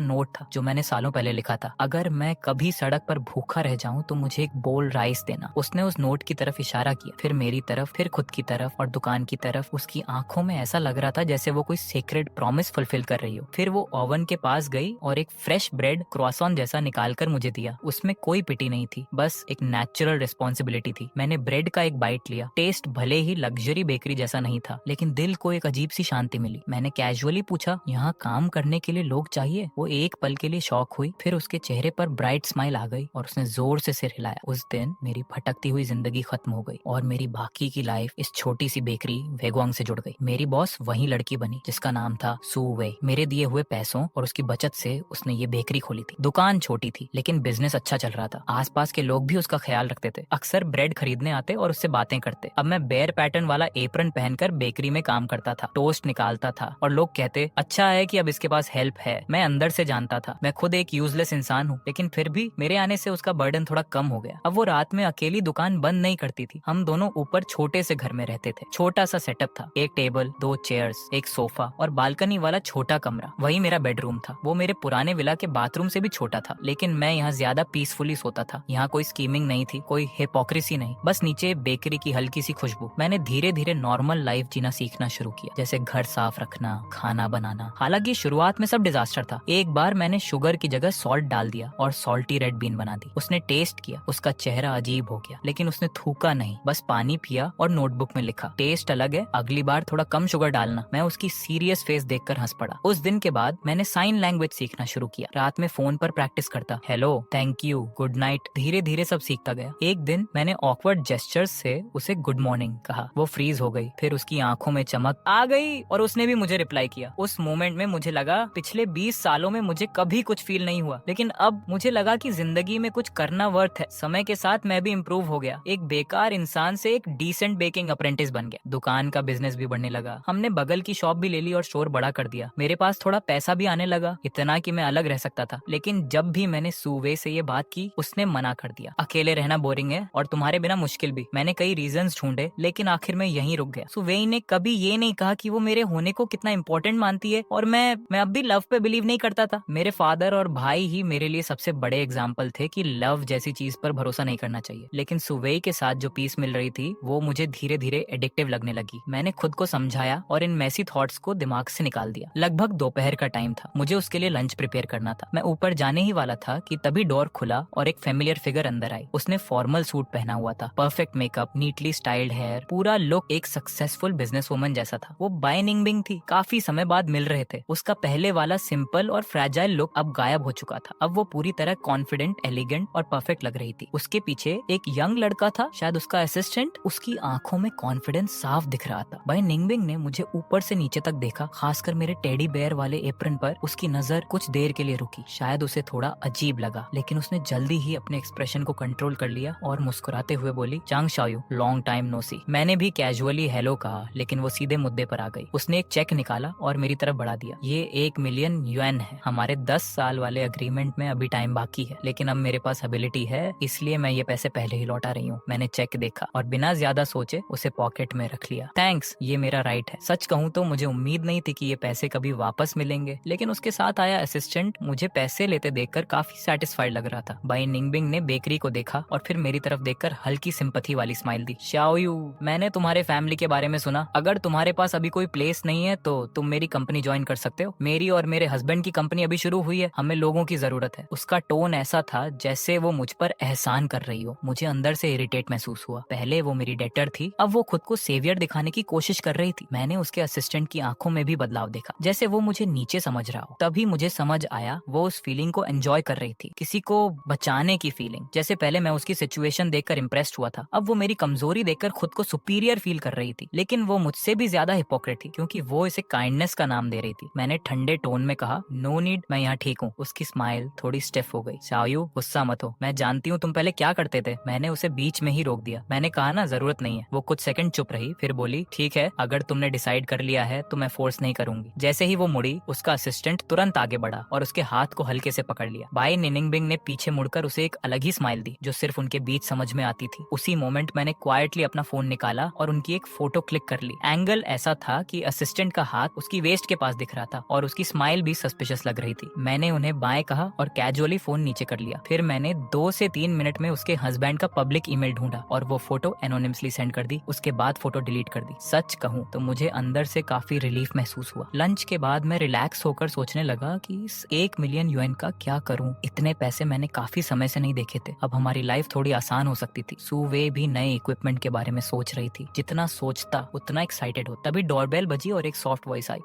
नोट था जो मैंने सालों पहले लिखा था, अगर मैं कभी सड़क पर भूखा रह जाऊं तो मुझे एक बोल राइस देना। उसने उस नोट की तरफ इशारा किया, फिर मेरी तरफ, फिर खुद की तरफ और दुकान की तरफ। उसकी आंखों में ऐसा लग रहा था जैसे वो कोई सीक्रेट प्रॉमिस फुलफिल कर रही हो। फिर वो ओवन के पास गई और एक फ्रेश ब्रेड क्रॉसन जैसा निकाल कर मुझे दिया। उसमें कोई पिटी नहीं थी, बस एक नेचुरल रिस्पॉन्सिबिलिटी थी। मैंने ब्रेड का एक बाइट लिया। टेस्ट भले ही लग्जरी बेकरी जैसा नहीं था, लेकिन दिल को एक अजीब सी शांति मिली। मैंने कैजुअली पूछा, यहाँ काम करने के लिए लोग चाहिए? वो एक पल के लिए शॉक हुई, फिर उसके चेहरे पर ब्राइट स्माइल आ गई और उसने जोर से सिर हिलाया। उस दिन मेरी भटकती हुई जिंदगी खत्म हो गई और मेरी बाकी की लाइफ इस छोटी सी बेकरी वेगवांग से जुड़ गई। मेरी बॉस वही लड़की बनी जिसका नाम था सू वे। मेरे दिए हुए पैसों और उसकी बचत से उसने ये बेकरी खोली थी। दुकान छोटी थी लेकिन बिजनेस अच्छा चल रहा था। आसपास के लोग भी उसका ख्याल रखते थे, अक्सर ब्रेड खरीदने आते और उससे बातें करते। अब मैं बेयर पैटर्न वाला एप्रन पहनकर बेकरी में काम करता था, टोस्ट निकालता था और लोग कहते अच्छा है कि अब इसके पास हेल्प है। मैं अंदर से जानता था मैं खुद एक यूजलेस इंसान हूँ, लेकिन फिर भी मेरे आने से उसका बर्डन थोड़ा कम हो गया। अब वो रात में अकेली दुकान बंद नहीं करती थी। हम दोनों ऊपर छोटे से घर में रहते थे। छोटा सा सेटअप था, एक टेबल, 2 चेयर्स, एक सोफा और बालकनी वाला छोटा कमरा। वही मेरा बेडरूम था। वो मेरे पुराने विला के बाथरूम से भी छोटा था, लेकिन मैं यहाँ ज्यादा पीसफुली सोता था। यहाँ कोई स्कीमिंग नहीं थी, कोई हिपोक्रेसी नहीं, बस नीचे बेकरी की हल्की सी खुशबू। मैंने धीरे धीरे नॉर्मल लाइफ जीना सीखना शुरू किया, जैसे घर साफ रखना, खाना बनाना। हालांकि शुरुआत में सब डिजास्टर था। एक बार मैंने शुगर की जगह सॉल्ट डाल दिया और सॉल्टी रेड बीन बना दी। उसने टेस्ट किया, उसका चेहरा अजीब हो गया, लेकिन उसने थूका नहीं, बस पानी पिया और नोटबुक में लिखा, टेस्ट अलग है, अगली बार थोड़ा कम शुगर डालना। मैं उसकी सीरियस फेस देखकर हंस पड़ा। उस दिन के बाद मैंने साइन लैंग्वेज सीखना शुरू किया। रात में फोन पर प्रैक्टिस करता, hello, thank you, good night. धीरे धीरे सब सीखता गया। एक दिन मैंने ऑकवर्ड जेस्चर्स से उसे गुड मॉर्निंग कहा। वो फ्रीज हो गई, फिर उसकी आंखों में चमक आ गई और उसने भी मुझे रिप्लाई किया। उस मोमेंट में मुझे लगा पिछले 20 सालों में मुझे कभी कुछ फील नहीं हुआ, लेकिन अब मुझे लगा कि जिंदगी में कुछ करना वर्थ है। समय के साथ मैं भी इम्प्रूव हो गया। एक बेकार इंसान से एक डिसेंट बेकिंग अप्रेंटिस बन गया। दुकान का बिजनेस भी बढ़ने लगा। हमने बगल की शॉप भी ले ली और स्टोर बड़ा कर दिया। मेरे पास थोड़ा पैसा भी आने लगा, इतना कि मैं अलग रह सकता था। लेकिन जब भी मैंने सूवे से ये बात की, उसने मना कर दिया। अकेले रहना बोरिंग है और तुम्हारे बिना मुश्किल भी। मैंने कई रीजंस ढूंढे, लेकिन आखिर में यहीं रुक गया। सुवे ने कभी ये नहीं कहा कि वो मेरे होने को कितना इंपॉर्टेंट मानती है, और मैं अब भी लव पे बिलीव नहीं करता था। मेरे फादर और भाई ही मेरे लिए सबसे बड़े एग्जाम्पल थे कि लव जैसी चीज पर भरोसा नहीं करना चाहिए। लेकिन सुवे के साथ जो पीस मिल रही थी वो मुझे धीरे धीरे एडिक्टिव लगने लगी। मैंने खुद को समझाया और इन मैसी थॉट्स को दिमाग से निकाल दिया। लगभग दोपहर का टाइम था, मुझे उसके लिए लंच प्रिपेयर करना था। मैं ऊपर जाने ही वाला था कि तभी डोर खुला और एक फेमिलियर फिगर अंदर आई। उसने फॉर्मल सूट पहना हुआ था, perfect makeup, neatly styled hair, पूरा लुक एक सक्सेसफुल बिजनेस वुमन जैसा था। वो बाय निंगबिंग थी, काफी समय बाद मिल रहे थे। उसका पहले वाला सिंपल और फ्रेजाइल लुक अब गायब हो चुका था। अब वो पूरी तरह कॉन्फिडेंट, एलिगेंट और परफेक्ट लग रही थी। उसके पीछे एक यंग लड़का था, शायद उसका असिस्टेंट। उसकी आंखों में कॉन्फिडेंस साफ दिख रहा था। बाय निंगबिंग ने मुझे ऊपर से नीचे तक देखा, खासकर मेरे टेडी बेयर वाले एप्रन पर उसकी नजर कुछ देर के लिए रुकी। शायद उसे थोड़ा अजीब लगा, लेकिन उसने जल्दी ही अपने एक्सप्रेशन को कंट्रोल कर लिया और मुस्कुराते हुए बोली, चांग शाओयू, लॉन्ग टाइम नो सी। मैंने भी कैजुअली हेलो कहा, लेकिन वो सीधे मुद्दे पर आ गई। उसने एक चेक निकाला और मेरी तरफ बढ़ा दिया। ये 1 मिलियन युएन है। हमारे 10 साल वाले अग्रीमेंट में अभी टाइम बाकी है, लेकिन अब मेरे पास एबिलिटी है, इसलिए मैं ये पैसे पहले ही लौटा रही हूँ। मैंने चेक देखा और बिना ज्यादा सोचे उसे पॉकेट में रख लिया। थैंक्स, ये मेरा राइट है। सच कहूँ तो मुझे उम्मीद नहीं थी कि ये पैसे कभी वापस मिलेंगे, लेकिन उसके साथ आया असिस्टेंट मुझे पैसे लेते देखकर काफी सेटिस्फाइड लग रहा था। बाई निंगबिंग ने बेकरी को देखा और फिर मेरी तरफ देखकर हल्की सिंपैथी वाली स्माइल दी। शाओयू, मैंने तुम्हारे फैमिली के बारे में सुना। अगर तुम्हारे पास अभी कोई प्लेस नहीं है तो तुम मेरी कंपनी ज्वाइन कर सकते हो। मेरी और मेरे हस्बैंड की कंपनी अभी शुरू हुई है, हमें लोगों की जरूरत है। उसका टोन ऐसा था जैसे वो मुझ पर एहसान कर रही हो। मुझे अंदर से इरिटेट महसूस हुआ। पहले वो मेरी डेटर थी, अब वो खुद को सेवियर दिखाने की कोशिश कर रही थी। मैंने उसके असिस्टेंट की आंखों में भी बदलाव देखा, जैसे वो मुझे नीचे समझ रहा हो। तभी मुझे समझ आया वो उस फीलिंग को एंजॉय कर रही थी, किसी को बचाने की फीलिंग। जैसे पहले मैं उसकी सिचुएशन देखकर इम्प्रेस्ड हुआ था, अब वो मेरी कमजोरी देखकर खुद को सुपीरियर फील कर रही थी। लेकिन वो मुझसे भी ज्यादा हिपोक्रेट थी, क्योंकि वो इसे काइंडनेस का नाम दे रही थी। मैंने ठंडे टोन में कहा, नो नीड, मैं यहाँ ठीक हूँ। उसकी स्माइल थोड़ी स्टिफ हो गई। शाओयू, गुस्सा मत हो, मैं जानती हूँ तुम पहले क्या करते थे। मैंने उसे बीच में ही रोक दिया। मैंने कहा ना, जरूरत नहीं है। वो कुछ सेकंड चुप रही, फिर बोली, ठीक है, अगर तुमने डिसाइड कर लिया है तो मैं फोर्स नहीं करूंगी। जैसे ही वो मुड़ी, उसका असिस्टेंट तुरंत आगे बढ़ा और उसके हाथ को हल्के से पकड़ लिया। बाई निंगबिंग ने पीछे मुड़कर उसे एक अलग ही स्माइल दी, जो सिर्फ उनके बीच समझ में आती थी। उसी मोमेंट मैंने क्वाइटली अपना फोन निकाला और उनकी एक फोटो क्लिक कर ली। एंगल ऐसा ऐसा था कि असिस्टेंट का हाथ उसकी वेस्ट के पास दिख रहा था और उसकी स्माइल भी सस्पिशियस लग रही थी। मैंने उन्हें बाय कहा और कैजुअली फोन नीचे कर लिया। फिर मैंने 2 से 3 मिनट में उसके हस्बैंड का पब्लिक ईमेल ढूंढा और वो फोटो एनोनिमसली सेंड कर दी। उसके बाद फोटो डिलीट कर दी। सच कहूँ तो मुझे अंदर से काफी रिलीफ महसूस हुआ। लंच के बाद मैं रिलैक्स होकर सोचने लगा कि इस 1 मिलियन यूएन का क्या करूं। इतने पैसे मैंने काफी समय से नहीं देखे थे। अब हमारी लाइफ थोड़ी आसान हो सकती थी। सुवे भी नए इक्विपमेंट के बारे में सोच रही थी। जितना सोचता उतना एक्साइटेड हो। तभी डोरबेल बजी और एक सॉफ्ट वॉइस आई।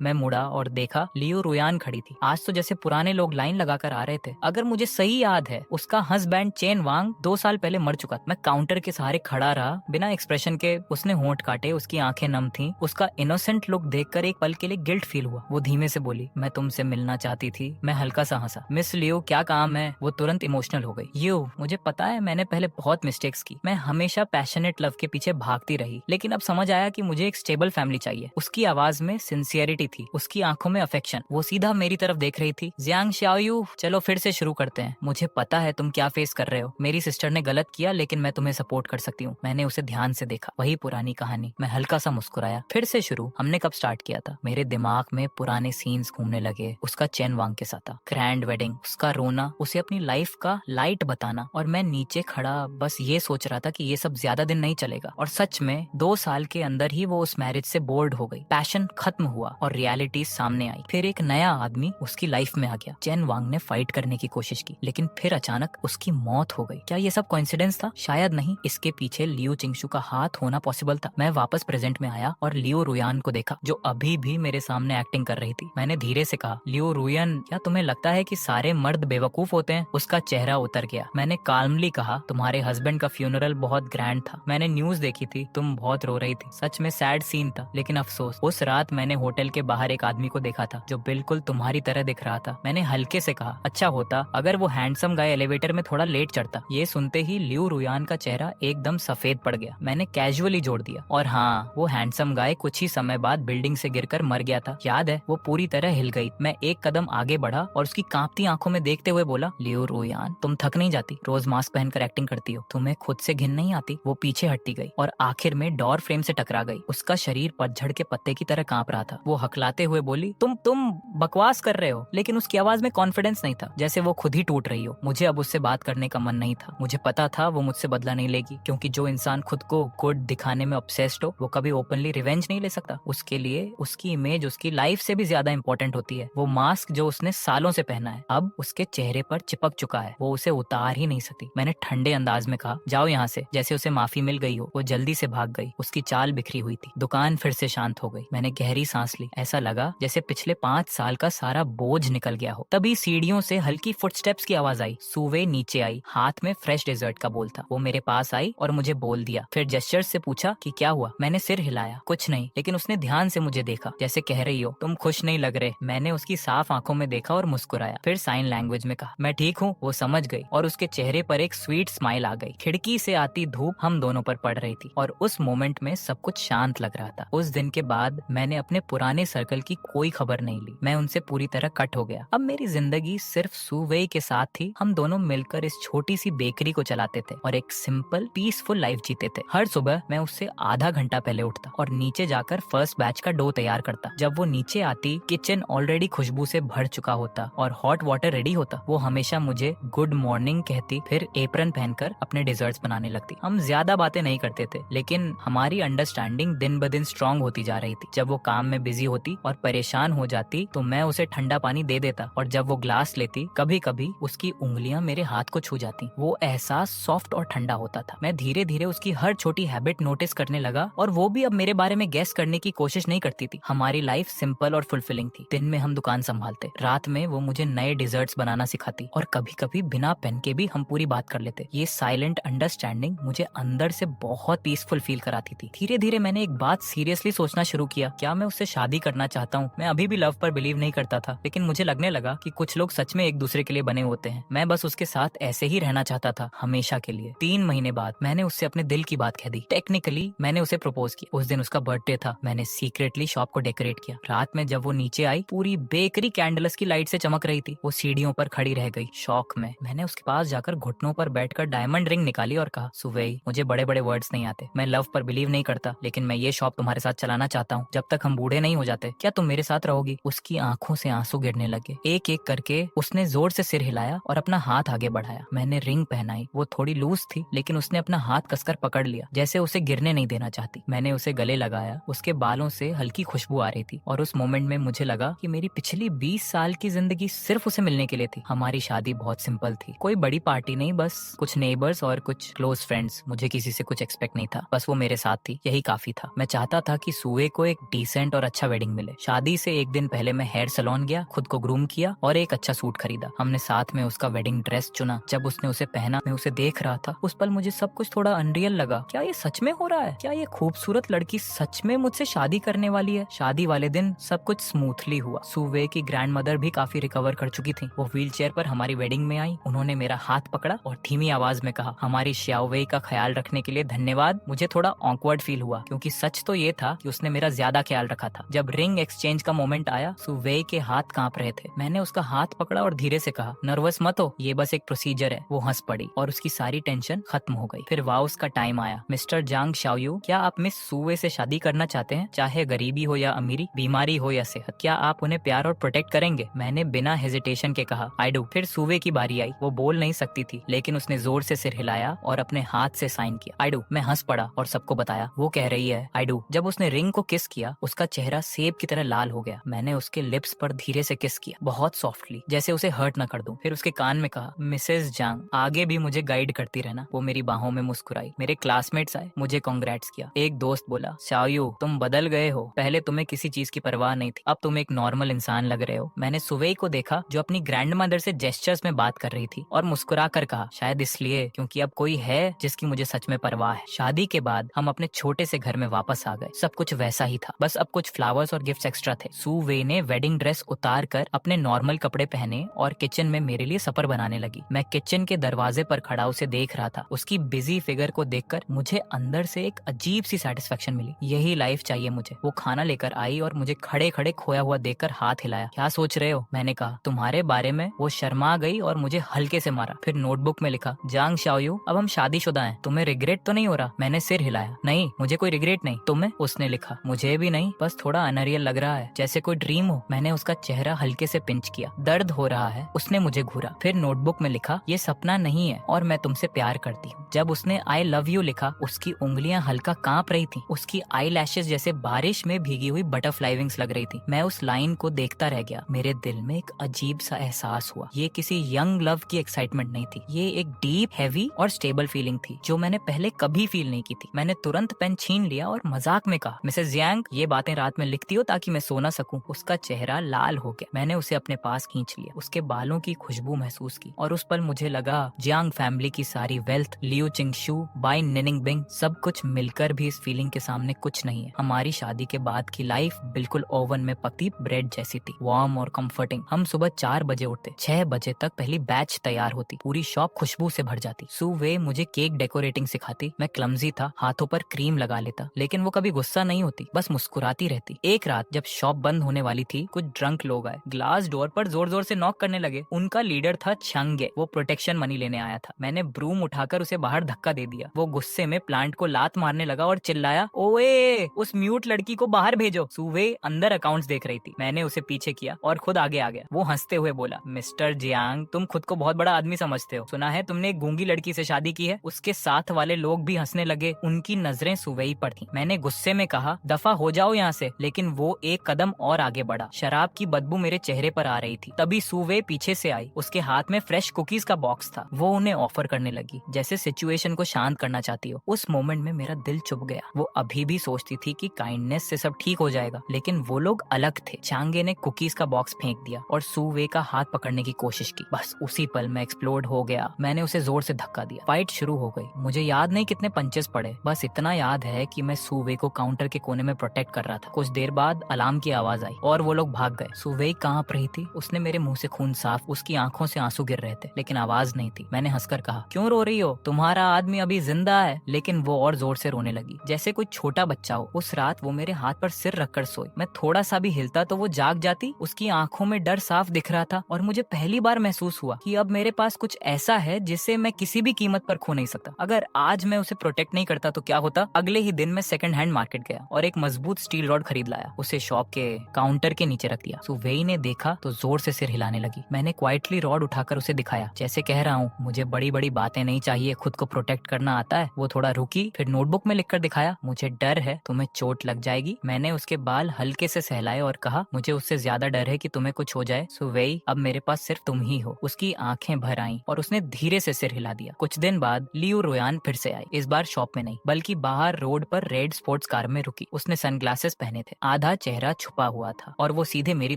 मैं मुड़ा और देखा लियो रुयान खड़ी थी। आज तो जैसे पुराने लोग लाइन लगाकर आ रहे थे। अगर मुझे सही याद है उसका हस्बैंड चेन वांग 2 साल पहले मर चुका था। मैं काउंटर के सहारे खड़ा रहा बिना एक्सप्रेशन के। उसने होंठ काटे, उसकी आंखें नम थीं। उसका इनोसेंट लुक देखकर एक पल के लिए गिल्ट फील हुआ। वो धीमे से बोली, मैं तुमसे मिलना चाहती थी। मैं हल्का सा हंसा। मिस लियो क्या काम है? वो तुरंत इमोशनल हो गई। मुझे पता है मैंने पहले बहुत मिस्टेक्स की। मैं हमेशा पैशनेट लव के पीछे भागती रही, लेकिन अब समझ आया कि मुझे एक स्टेबल फैमिली चाहिए। उसकी आवाज में सिंसियरिटी थी, उसकी आंखों में अफेक्शन। वो सीधा मेरी तरफ देख रही थी। जियांग शाओयू, चलो फिर से शुरू करते हैं। मुझे पता है तुम क्या फेस कर रहे हो। मेरी सिस्टर ने गलत किया, लेकिन मैं तुम्हें सपोर्ट कर सकती हूँ। मैंने उसे ध्यान से देखा। वही पुरानी कहानी। मैं हल्का सा मुस्कुराया। फिर से शुरू। हमने कब स्टार्ट किया था? मेरे दिमाग में पुराने सीन्स घूमने लगे। उसका चेन वांग के साथ था, ग्रैंड वेडिंग, उसका रोना, उसे अपनी लाइफ का लाइट बताना, और मैं नीचे खड़ा बस ये सोच रहा था कि ये सब ज्यादा दिन नहीं चलेगा। और सच में 2 साल के अंदर ही वो उस मैरिज से बोर्ड हो गई। पैशन खत्म हुआ और रियलिटी सामने आई। फिर एक नया आदमी उसकी लाइफ में आ गया। चेन वांग ने फाइट करने की कोशिश की, लेकिन फिर अचानक उसकी मौत हो गई। क्या ये सब कोइंसिडेंस था? शायद नहीं। इसके पीछे लियो चिंगशू का हाथ होना पॉसिबल था। मैं वापस प्रेजेंट में आया और लियो रुयान को देखा, जो अभी भी मेरे सामने एक्टिंग कर रही थी। मैंने धीरे से कहा, लियो रुयान, क्या तुम्हें लगता है कि सारे मर्द बेवकूफ होते हैं? उसका चेहरा उतर गया। मैंने काल्मली कहा, तुम्हारे हस्बैंड का फ्यूनरल बहुत ग्रैंड था। मैंने न्यूज देखी थी, तुम बहुत रो रही थी। सच में सैड सीन था, लेकिन अफसोस, उस रात मैंने होटल के बाहर एक आदमी को देखा था जो बिल्कुल तुम्हारी तरह दिख रहा था। मैंने हल्के से कहा, अच्छा होता अगर वो हैंडसम गाय एलिवेटर में थोड़ा लेट चढ़ता। ये सुनते ही लियो रुयान का चेहरा एकदम सफेद पड़ गया। मैंने कैजुअली जोड़ दिया, और हाँ, वो हैंडसम गाय कुछ ही समय बाद बिल्डिंग से गिरकर मर गया था। याद है? वो पूरी तरह हिल गई। मैं एक कदम आगे बढ़ा और उसकी कांपती आंखों में देखते हुए बोला, लियो रुयान, तुम थक नहीं जाती? रोज मास्क पहनकर एक्टिंग करती हो, तुम्हें खुद से घिन नहीं आती? वो पीछे हटती गई और आखिर में डोर फ्रेम से टकरा गई। उसका शरीर पतझड़ के पत्ते की तरह कांप रहा था। वो हकलाते हुए बोली, तुम बकवास कर रहे हो। लेकिन उसकी आवाज में कॉन्फिडेंस नहीं था, जैसे वो खुद ही टूट रही हो। मुझे अब उससे बात करने का मन नहीं था। मुझे पता था वो मुझसे बदला नहीं लेगी, क्योंकि जो इंसान खुद को गुड दिखाने में ऑब्सेस्ड हो, वो कभी ओपनली रिवेंज नहीं ले सकता। उसके लिए उसकी इमेज उसकी लाइफ से भी ज्यादा इंपॉर्टेंट होती है। वो मास्क जो उसने सालों से पहना है, अब उसके चेहरे पर चिपक चुका है। वो उसे उतार ही नहीं सकती। मैंने ठंडे अंदाज में कहा, जाओ यहाँ से, जैसे उसे माफी मिल गई हो। वो जल्दी से भाग गई। उसकी चाल बिखरी हुई थी। दुकान फिर से शांत हो गई। मैंने गहरी सांस ली। ऐसा लगा जैसे पिछले 5 साल का सारा बोझ निकल गया हो। तभी सीढ़ियों से हल्की फुटस्टेप्स की आवाज आई। सुवे नीचे आई। हाथ में फ्रेश डेजर्ट का बोल था। वो मेरे पास आई और मुझे बोल दिया। फिर जेस्चर से पूछा कि क्या हुआ। मैंने सिर हिलाया, कुछ नहीं। लेकिन उसने ध्यान से मुझे देखा, जैसे कह रही हो, तुम खुश नहीं लग रहे। मैंने उसकी साफ आंखों में देखा और मुस्कुराया। फिर साइन लैंग्वेज में कहा, मैं ठीक हूँ। वो समझ गई और उसके चेहरे पर एक स्वीट स्माइल आ गई। खिड़की से आती धूप हम दोनों पर पड़ रही थी और उस मोमेंट में सब कुछ शांत लग रहा था। उस दिन के बाद मैंने अपने पुराने सर्कल की कोई खबर नहीं ली। मैं उनसे पूरी तरह कट हो गया। अब मेरी जिंदगी सिर्फ सुवेई के साथ थी। हम दोनों मिलकर इस छोटी सी बेकरी को चलाते थे और एक सिंपल पीसफुल लाइफ जीते थे। हर सुबह मैं उससे आधा घंटा पहले उठता और नीचे जाकर फर्स्ट बैच का डो तैयार करता। जब वो नीचे आती, किचन ऑलरेडी खुशबू से भर चुका होता और हॉट वाटर रेडी होता। वो हमेशा मुझे गुड मॉर्निंग कहती, फिर एप्रन पहनकर अपने डिजर्ट्स बनाने लगती। हम ज्यादा बातें नहीं करते थे, लेकिन हमारी अंडरस्टैंडिंग दिन ब दिन स्ट्रांग होती जा रही थी। जब वो काम में बिजी होती और परेशान हो जाती तो मैं उसे ठंडा पानी दे देता, और जब वो ग्लास लेती, कभी कभी उसकी उंगलियां मेरे हाथ को छू जाती। वो एहसास सॉफ्ट और ठंडा होता था। मैं धीरे धीरे उसकी हर छोटी हैबिट नोटिस करने लगा और वो भी अब मेरे बारे में गेस करने की कोशिश नहीं करती थी। हमारी लाइफ सिंपल और फुलफिलिंग थी। दिन में हम दुकान संभालते, रात में वो मुझे नए डिजर्ट्स बनाना सिखाती, और कभी कभी बिना पेन के भी हम पूरी बात कर लेते। ये साइलेंट अंडरस्टैंडिंग मुझे अंदर से बहुत पीसफुल फील कराती थी। धीरे धीरे मैंने एक बात सीरियसली सोचना शुरू किया, क्या मैं उससे शादी करना चाहता हूँ। मैं अभी भी लव पर बिलीव नहीं करता था, लेकिन मुझे लगने लगा कि कुछ लोग सच में एक दूसरे के लिए बने होते हैं। मैं बस उसके साथ ऐसे ही रहना चाहता था, हमेशा के लिए। 3 महीने बाद मैंने उससे अपने दिल की बात कह दी। टेक्निकली मैंने उसे प्रपोज किया। उस दिन उसका बर्थडे था। मैंने सीक्रेटली शॉप को डेकोरेट किया। रात में जब वो नीचे आई, पूरी बेकरी कैंडल्स की लाइट से चमक रही थी। वो सीढ़ियों पर खड़ी रह गई, शॉक में। मैंने उसके पास जाकर घुटनों पर बैठकर डायमंड रिंग निकाली और कहा, सुवेई, मुझे बड़े बड़े वर्ड्स नहीं आते, मैं लव पर बिलीव नहीं करता, लेकिन मैं ये शॉप शॉप तुम्हारे साथ चलाना चाहता हूँ, जब तक हम बूढ़े नहीं हो जाते। क्या तुम मेरे साथ रहोगी? उसकी आंखों से आंसू गिरने लगे। एक एक करके उसने जोर से सिर हिलाया और अपना हाथ आगे बढ़ाया। मैंने रिंग पहनाई। वो थोड़ी लूज थी, लेकिन उसने अपना हाथ कसकर पकड़ लिया, जैसे उसे गिरने नहीं देना चाहती। मैंने उसे गले लगाया। उसके बालों से हल्की खुशबू आ रही थी और उस मोमेंट में मुझे लगा कि मेरी पिछली 20 साल की जिंदगी सिर्फ उसे मिलने के लिए थी। हमारी शादी बहुत सिंपल थी, कोई बड़ी पार्टी नहीं, बस कुछ नेबर्स और कुछ क्लोज फ्रेंड्स। मुझे किसी से कुछ एक्सपेक्ट नहीं था, बस वो मेरे साथ थी, यही काफी था। मैं चाहता था कि सुवे को एक डिसेंट और अच्छा वेडिंग मिले। शादी से एक दिन पहले मैं हेयर सैलून गया, खुद को ग्रूम किया और एक अच्छा सूट खरीदा। हमने साथ में उसका वेडिंग ड्रेस चुना। जब उसने उसे पहना, मैं उसे देख रहा था। उस पल मुझे सब कुछ थोड़ा अनरियल लगा। क्या ये सच में हो रहा है? क्या ये खूबसूरत लड़की सच में मुझसे शादी करने वाली है? शादी वाले दिन सब कुछ स्मूथली हुआ। सुवे की ग्रैंड मदर भी काफी रिकवर कर चुकी थी। वो व्हील चेयर पर हमारी वेडिंग में आई। उन्होंने मेरा हाथ पकड़ा और धीमी आवाज में कहा, हमारी श्याओवेई का ख्याल रखने के लिए धन्यवाद। मुझे थोड़ा ऑकवर्ड फील हुआ, क्योंकि सच तो ये था कि उसने मेरा ज्यादा ख्याल रखा था। जब रिंग एक्सचेंज का मोमेंट आया, सुवे के हाथ कांप रहे थे। मैंने उसका हाथ पकड़ा और धीरे से कहा, नर्वस मत हो, ये बस एक प्रोसीजर है। वो हंस पड़ी और उसकी सारी टेंशन खत्म हो गई। फिर वाउस का टाइम आया। मिस्टर जांग शाओयू, क्या आप मिस सुवे से शादी करना चाहते हैं? चाहे गरीबी हो या अमीरी, बीमारी हो या सेहत, क्या आप उन्हें प्यार और प्रोटेक्ट करेंगे? मैंने बिना हेजिटेशन के कहा, आई डू। फिर सुवे की बारी आई। वो बोल नहीं सकती थी, लेकिन उसने जोर से सिर हिलाया और अपने हाथ से साइन किया, आई डू। मैं हंस पड़ा और सबको बताया, वो कह रही है आई डू। जब उसने रिंग को किस किया, उसका चेहरा सेब की तरह लाल हो गया। मैंने उसके लिप्स पर धीरे से किस किया, बहुत सॉफ्टली, जैसे उसे हर्ट न कर दूं। फिर उसके कान में कहा, मिसेस जांग, आगे भी मुझे गाइड करती रहना। वो मेरी बाहों में मुस्कुराई। मेरे क्लासमेट्स आए, मुझे कांग्रेट्स किया। एक दोस्त बोला, शाओयू तुम बदल गए हो, पहले तुम्हें किसी चीज की परवाह नहीं थी, अब तुम एक नॉर्मल इंसान लग रहे हो। मैंने सुवेई को देखा, जो अपनी ग्रैंड मदर से जेस्चर्स में बात कर रही थी, और मुस्कुरा कर कहा, शायद इसलिए क्योंकि अब कोई है जिसकी मुझे सच में परवाह है। शादी के बाद हम अपने छोटे से घर में वापस आ गए। सब कुछ वैसा ही था, बस अब कुछ फ्लावर्स और गिफ्ट्स एक्स्ट्रा थे। सुवे ने वेडिंग ड्रेस उतार कर अपने नॉर्मल कपड़े पहने और किचन में मेरे लिए सफर बनाने लगी। मैं किचन के दरवाजे पर खड़ा उसे देख रहा था। उसकी बिजी फिगर को देखकर मुझे अंदर से एक अजीब सी सेटिस्फेक्शन मिली। यही लाइफ चाहिए मुझे। वो खाना लेकर आई और मुझे खड़े खड़े खोया हुआ देखकर हाथ हिलाया। क्या सोच रहे हो? मैंने कहा, तुम्हारे बारे में। वो शर्मा गई और मुझे हल्के से मारा। फिर नोटबुक में लिखा, जांग शाओयू, अब हम शादीशुदा हैं, तुम्हें रिग्रेट तो नहीं हो रहा? मैंने सिर हिलाया, नहीं, मुझे कोई रिग्रेट नहीं। तुम्हें? उसने लिखा, मुझे भी नहीं, बस थोड़ा अनरियल लग रहा है, जैसे कोई ड्रीम हो। मैंने उसका चेहरा हल्के से पिंच किया। दर्द हो रहा है? उसने मुझे घूरा। फिर नोटबुक में लिखा, ये सपना नहीं है और मैं तुमसे प्यार करती हूँ। जब उसने आई लव यू लिखा, उसकी उंगलियां हल्का कांप रही थी। उसकी आई लैशेस जैसे बारिश में भीगी हुई बटरफ्लाई विंग्स लग रही थी। मैं उस लाइन को देखता रह गया। मेरे दिल में एक अजीब सा एहसास हुआ। ये किसी यंग लव की एक्साइटमेंट नहीं थी, ये एक डीप, हैवी और स्टेबल फीलिंग थी, जो मैंने पहले कभी फील नहीं की थी। मैंने तुरंत पेन छीन लिया और मजाक में कहा, मिसेस यांग, ये बातें रात में लिखती हो ताकि मैं सो ना सकूं? उसका चेहरा लाल हो गया। मैंने उसे अपने पास खींच लिया, उसके बालों की खुशबू महसूस की, और उस पल मुझे लगा, जियांग फैमिली की सारी वेल्थ, लियू चिंगशू, बाई निनिंगबिंग, सब कुछ मिलकर भी इस फीलिंग के सामने कुछ नहीं है। हमारी शादी के बाद की लाइफ बिल्कुल ओवन में पकती ब्रेड जैसी थी, वार्म और कंफर्टिंग। हम सुबह 4 बजे उठते, 6 बजे तक पहली बैच तैयार होती, पूरी शॉप खुशबू से भर जाती। सुवे मुझे केक डेकोरेटिंग सिखाती। मैं क्लमजी था, हाथों पर क्रीम लगा लेता, लेकिन वो कभी गुस्सा नहीं होती, बस मुस्कुराती रहती। एक रात जब शॉप बंद होने वाली थी, कुछ ड्रंक लोग आए, ग्लास डोर पर जोर जोर से नॉक करने लगे। उनका लीडर था छंगे, वो प्रोटेक्शन मनी लेने आया था। मैंने ब्रूम उठाकर उसे बाहर धक्का दे दिया। वो गुस्से में प्लांट को लात मारने लगा और चिल्लाया, ओए, उस म्यूट लड़की को बाहर भेजो। सुवे अंदर अकाउंट्स देख रही थी। मैंने उसे पीछे किया और खुद आगे आ गया। वो हंसते हुए बोला, मिस्टर जियांग, तुम खुद को बहुत बड़ा आदमी समझते हो। सुना है तुमने एक गूंगी लड़की से शादी की है? उसके साथ वाले लोग भी हंसने लगे। उनकी नजरें सुवेई पर थी। मैंने गुस्से में कहा, दफा हो जाओ यहाँ से, लेकिन वो एक कदम और आगे बढ़ा। शराब की बदबू मेरे चेहरे पर आ रही थी। तभी सुवे पीछे से आई। उसके हाथ में फ्रेश कुकीज का बॉक्स था। वो उन्हें ऑफर करने लगी, जैसे सिचुएशन को शांत करना चाहती हो। उस मोमेंट में मेरा दिल चुप गया। वो अभी भी सोचती थी कि काइंडनेस से सब ठीक हो जाएगा, लेकिन वो लोग अलग थे। चांगे ने कुकीज का बॉक्स फेंक दिया और सुवे का हाथ पकड़ने की कोशिश की। बस उसी पल मैं एक्सप्लोड हो गया। मैंने उसे जोर से धक्का दिया। फाइट शुरू हो गई। मुझे याद नहीं कितने पंचेस पड़े, बस इतना याद है कि मैं सुवे को काउंटर के कोने में प्रोटेक्ट कर रहा था। कुछ देर बाद अलार्म की आवाज आई और वो लोग भाग गए। सुवे कांप रही थी। उसने मेरे मुंह से खून साफ, उसकी आंखों से आंसू गिर रहे थे, लेकिन आवाज नहीं थी। मैंने हंसकर कहा, क्यों रो रही हो? तुम्हारा आदमी अभी जिंदा है। लेकिन वो और जोर से रोने लगी, जैसे कोई छोटा बच्चा हो। उस रात वो मेरे हाथ पर सिर रखकर सोई। मैं थोड़ा सा भी हिलता तो वो जाग जाती। उसकी आंखों में डर साफ दिख रहा था और मुझे पहली बार महसूस हुआ कि अब मेरे पास कुछ ऐसा है जिसे मैं किसी भी कीमत पर खो नहीं सकता। अगर आज मैं उसे प्रोटेक्ट नहीं करता तो क्या होता? अगले ही दिन मैं सेकंड हैंड हैंड मार्केट गया और एक मजबूत स्टील रॉड खरीद लाया। उसे शॉप के काउंटर के नीचे रख दिया। सुवेई ने देखा तो जोर से सिर हिलाने लगी। मैंने क्वाइटली रॉड उठाकर उसे दिखाया, जैसे कह रहा हूँ मुझे बड़ी बड़ी बातें नहीं चाहिए, खुद को प्रोटेक्ट करना आता है। वो थोड़ा रुकी, फिर नोटबुक में लिखकर दिखाया, मुझे डर है तुम्हें चोट लग जाएगी। मैंने उसके बाल हल्के से सहलाए और कहा, मुझे उससे ज्यादा डर है कि तुम्हें कुछ हो जाए सुवेई, अब मेरे पास सिर्फ तुम ही हो। उसकी आंखें भर आईं और उसने धीरे से सिर हिला दिया। कुछ दिन बाद लियू रोयान फिर से आई। इस बार शॉप में नहीं बल्कि बाहर रोड पर रेड स्पोर्ट्स कार में रुकी। उसने सनग्लासेस पहने थे, आधा चेहरा छुपा हुआ था और वो सीधे मेरी